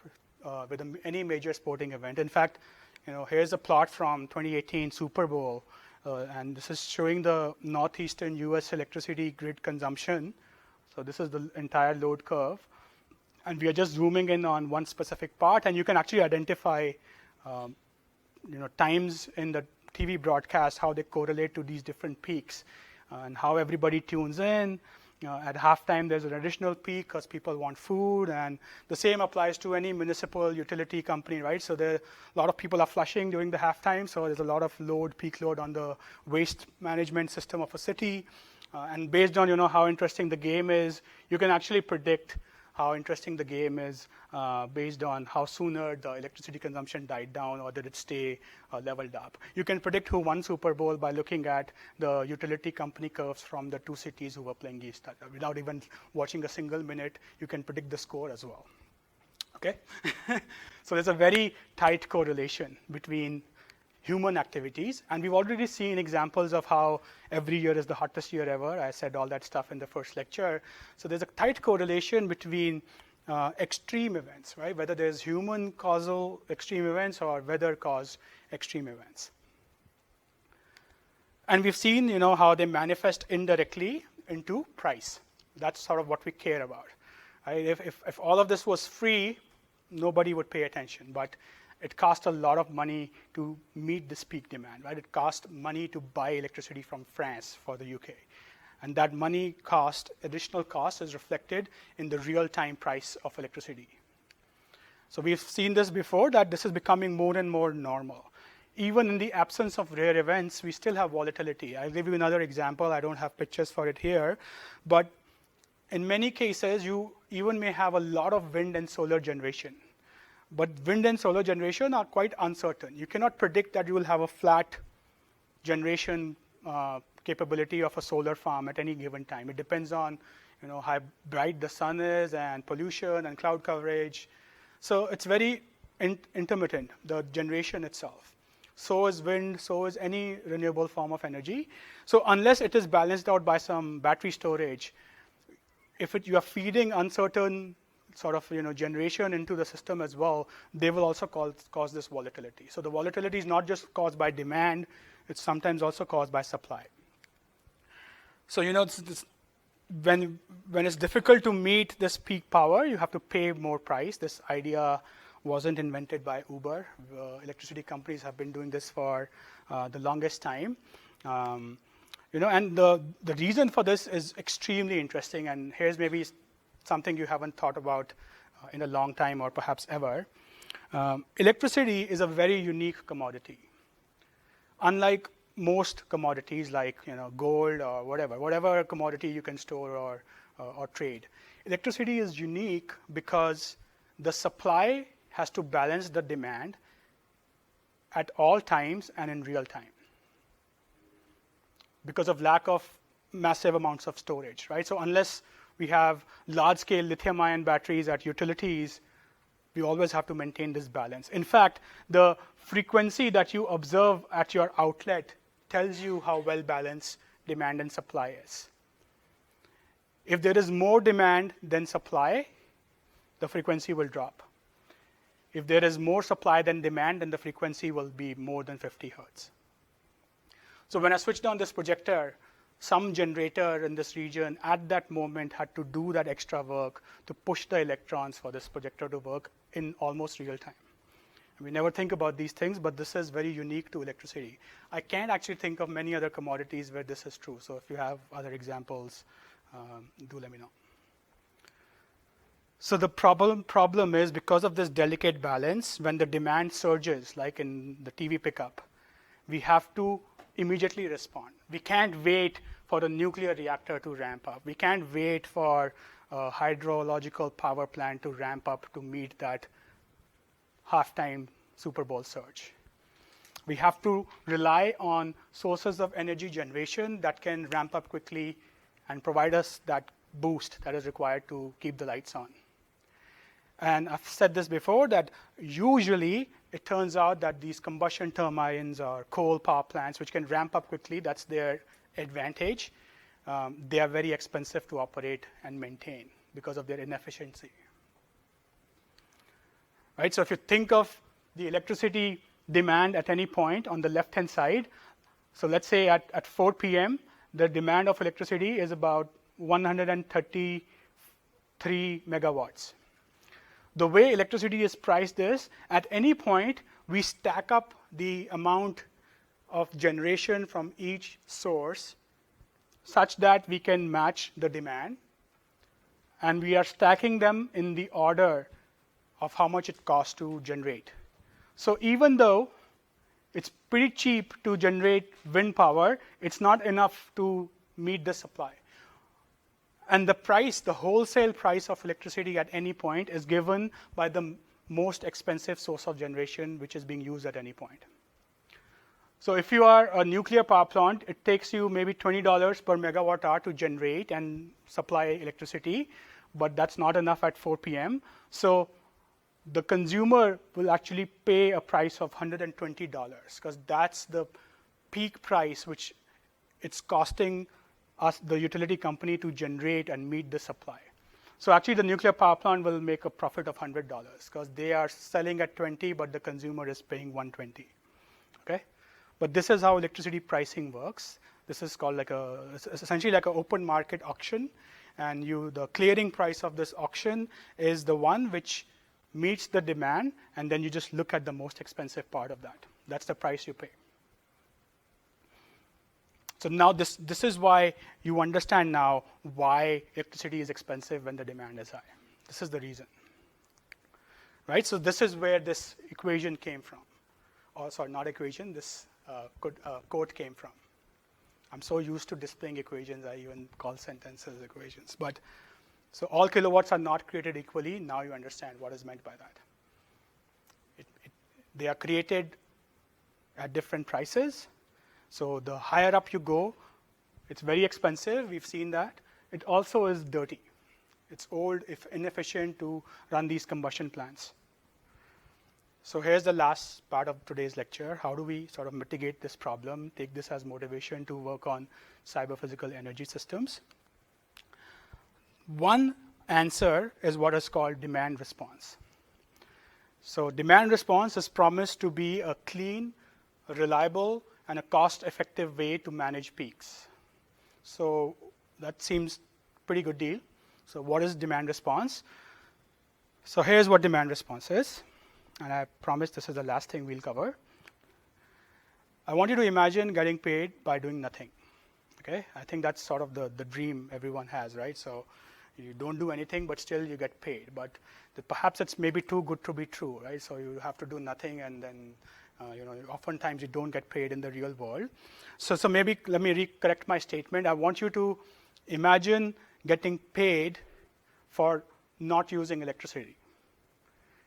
with any major sporting event. In fact, here's a plot from 2018 Super Bowl. And this is showing the northeastern US electricity grid consumption. So this is the entire load curve. And we are just zooming in on one specific part. And you can actually identify times in the TV broadcast, how they correlate to these different peaks and how everybody tunes in. At halftime, there's an additional peak because people want food, and the same applies to any municipal utility company, right? So a lot of people are flushing during the halftime, so there's a lot of peak load on the waste management system of a city. And based on how interesting the game is, you can actually predict how interesting the game is based on how sooner the electricity consumption died down or did it stay leveled up. You can predict who won Super Bowl by looking at the utility company curves from the two cities who were playing each other. Without even watching a single minute, you can predict the score as well. Okay? So there's a very tight correlation between human activities, and we've already seen examples of how every year is the hottest year ever. I said all that stuff in the first lecture. So there's a tight correlation between extreme events, right? Whether there's human causal extreme events or weather cause extreme events. And we've seen how they manifest indirectly into price. That's sort of what we care about. Right? If all of this was free, nobody would pay attention, but it cost a lot of money to meet this peak demand, right? It cost money to buy electricity from France for the UK. And that money cost, additional cost, is reflected in the real-time price of electricity. So we've seen this before, that this is becoming more and more normal. Even in the absence of rare events, we still have volatility. I'll give you another example. I don't have pictures for it here. But in many cases, you even may have a lot of wind and solar generation. But wind and solar generation are quite uncertain. You cannot predict that you will have a flat generation capability of a solar farm at any given time. It depends on how bright the sun is and pollution and cloud coverage. So it's very intermittent, the generation itself. So is wind, so is any renewable form of energy. So unless it is balanced out by some battery storage, if you are feeding uncertain sort of generation into the system as well, they will also cause this volatility. So the volatility is not just caused by demand, it's sometimes also caused by supply. So when it's difficult to meet this peak power, you have to pay more price. This idea wasn't invented by Uber. Electricity companies have been doing this for the longest time. And the reason for this is extremely interesting, and here's maybe something you haven't thought about in a long time or perhaps ever. Electricity is a very unique commodity. Unlike most commodities like gold or whatever commodity you can store or trade, electricity is unique because the supply has to balance the demand at all times and in real time because of lack of massive amounts of storage, right? So unless we have large-scale lithium-ion batteries at utilities, we always have to maintain this balance. In fact, the frequency that you observe at your outlet tells you how well balanced demand and supply is. If there is more demand than supply, the frequency will drop. If there is more supply than demand, then the frequency will be more than 50 hertz. So when I switched on this projector, some generator in this region at that moment had to do that extra work to push the electrons for this projector to work in almost real time. We never think about these things, but this is very unique to electricity. I can't actually think of many other commodities where this is true. So if you have other examples, do let me know. So the problem is because of this delicate balance, when the demand surges, like in the TV pickup, we have to immediately respond. We can't wait for the nuclear reactor to ramp up. We can't wait for a hydrological power plant to ramp up to meet that halftime Super Bowl surge. We have to rely on sources of energy generation that can ramp up quickly and provide us that boost that is required to keep the lights on. And I've said this before, that usually it turns out that these combustion turbines or coal power plants, which can ramp up quickly, that's their advantage. They are very expensive to operate and maintain because of their inefficiency. Right? So if you think of the electricity demand at any point on the left-hand side, so let's say at 4 p.m., the demand of electricity is about 133 megawatts. The way electricity is priced is, at any point, we stack up the amount of generation from each source such that we can match the demand. And we are stacking them in the order of how much it costs to generate. So even though it's pretty cheap to generate wind power, it's not enough to meet the supply. And the price, the wholesale price of electricity at any point is given by the most expensive source of generation which is being used at any point. So if you are a nuclear power plant, it takes you maybe $20 per megawatt hour to generate and supply electricity, but that's not enough at 4 p.m. So the consumer will actually pay a price of $120 because that's the peak price which it's costing us, the utility company, to generate and meet the supply. So actually the nuclear power plant will make a profit of $100 because they are selling at 20, but the consumer is paying 120. Okay? But this is how electricity pricing works. This is called it's essentially like an open market auction, and the clearing price of this auction is the one which meets the demand, and then you just look at the most expensive part of that. That's the price you pay. So now this is why you understand now why electricity is expensive when the demand is high. This is the reason. Right? So this is where this equation came from. Or sorry, not equation, this quote came from. I'm so used to displaying equations, I even call sentences equations. But so all kilowatts are not created equally. Now you understand what is meant by that. They are created at different prices. So the higher up you go, it's very expensive. We've seen that. It also is dirty. It's old, if inefficient to run these combustion plants. So here's the last part of today's lecture. How do we sort of mitigate this problem, take this as motivation to work on cyber-physical energy systems? One answer is what is called demand response. So demand response is promised to be a clean, reliable, and a cost-effective way to manage peaks. So that seems pretty good deal. So what is demand response? So here's what demand response is. And I promise this is the last thing we'll cover. I want you to imagine getting paid by doing nothing. Okay? I think that's sort of the dream everyone has, right? So you don't do anything, but still you get paid. But perhaps it's maybe too good to be true, right? So you have to do nothing, and then oftentimes you don't get paid in the real world. So maybe let me correct my statement. I want you to imagine getting paid for not using electricity,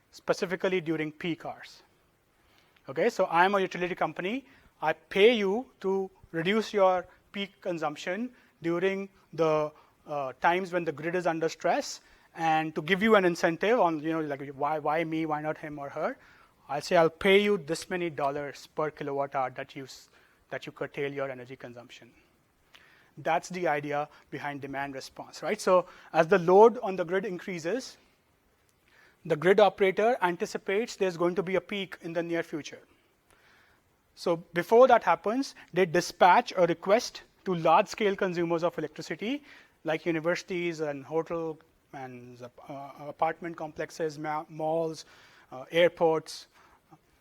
specifically during peak hours. Okay, so I'm a utility company. I pay you to reduce your peak consumption during the times when the grid is under stress, and to give you an incentive on, like why me, why not him or her. I'll say I'll pay you this many dollars per kilowatt hour that you curtail your energy consumption. That's the idea behind demand response, right? So as the load on the grid increases, the grid operator anticipates there's going to be a peak in the near future. So before that happens, they dispatch a request to large-scale consumers of electricity, like universities and hotel and apartment complexes, malls, airports.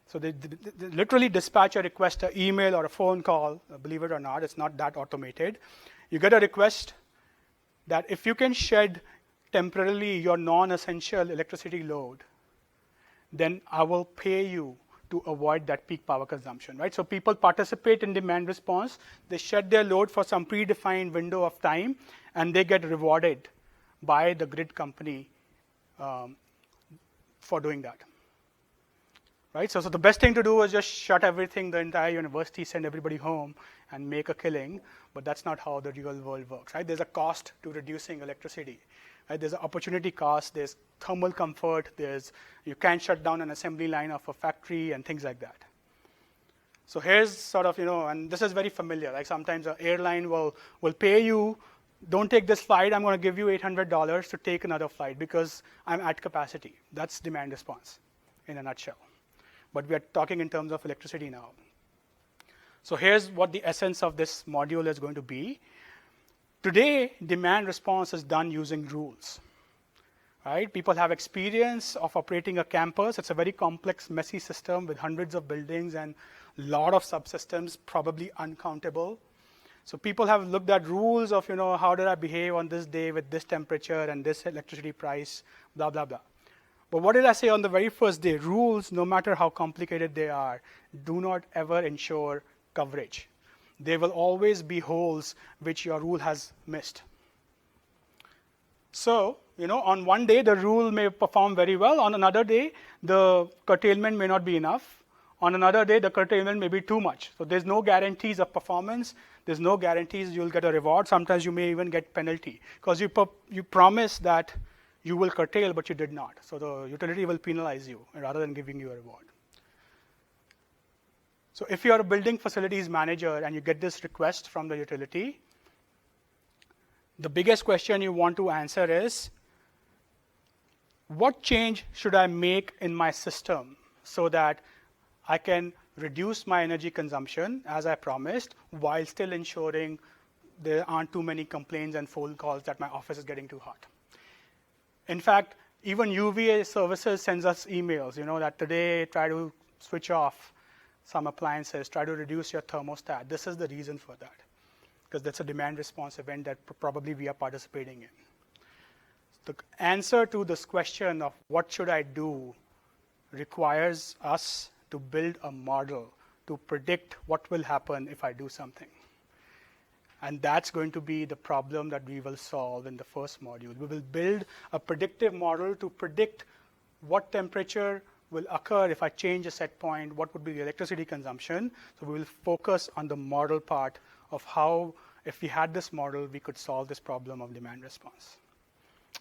So they literally dispatch a request, an email or a phone call. Believe it or not, it's not that automated. You get a request that if you can shed temporarily your non-essential electricity load, then I will pay you to avoid that peak power consumption, right? So people participate in demand response. They shed their load for some predefined window of time, and they get rewarded by the grid company for doing that, right? So the best thing to do is just shut everything, the entire university, send everybody home, and make a killing. But that's not how the real world works, right? There's a cost to reducing electricity. Right? There's an opportunity cost, there's thermal comfort, you can't shut down an assembly line of a factory and things like that. So here's sort of, and this is very familiar. Like sometimes an airline will pay you, don't take this flight, I'm going to give you $800 to take another flight because I'm at capacity. That's demand response in a nutshell. But we are talking in terms of electricity now. So here's what the essence of this module is going to be. Today, demand response is done using rules, right? People have experience of operating a campus. It's a very complex, messy system with hundreds of buildings and a lot of subsystems, probably uncountable. So people have looked at rules of, how did I behave on this day with this temperature and this electricity price, blah, blah, blah. But what did I say on the very first day? Rules, no matter how complicated they are, do not ever ensure coverage. There will always be holes which your rule has missed. So, on one day, the rule may perform very well. On another day, the curtailment may not be enough. On another day, the curtailment may be too much. So there's no guarantees of performance. There's no guarantees you'll get a reward. Sometimes you may even get penalty because you promise that you will curtail, but you did not. So the utility will penalize you rather than giving you a reward. So if you're a building facilities manager and you get this request from the utility, the biggest question you want to answer is, what change should I make in my system so that I can reduce my energy consumption as I promised while still ensuring there aren't too many complaints and phone calls that my office is getting too hot. In fact, even UVA services sends us emails, that today try to switch off some appliances, try to reduce your thermostat. This is the reason for that, because that's a demand response event that probably we are participating in. The answer to this question of what should I do requires us to build a model to predict what will happen if I do something. And that's going to be the problem that we will solve in the first module. We will build a predictive model to predict what temperature will occur if I change a set point, what would be the electricity consumption. So we will focus on the model part of how, if we had this model, we could solve this problem of demand response.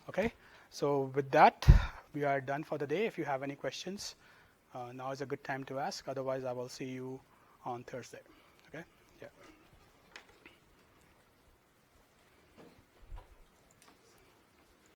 Okay, so with that, we are done for the day. If you have any questions, now is a good time to ask. Otherwise, I will see you on Thursday. Okay, yeah.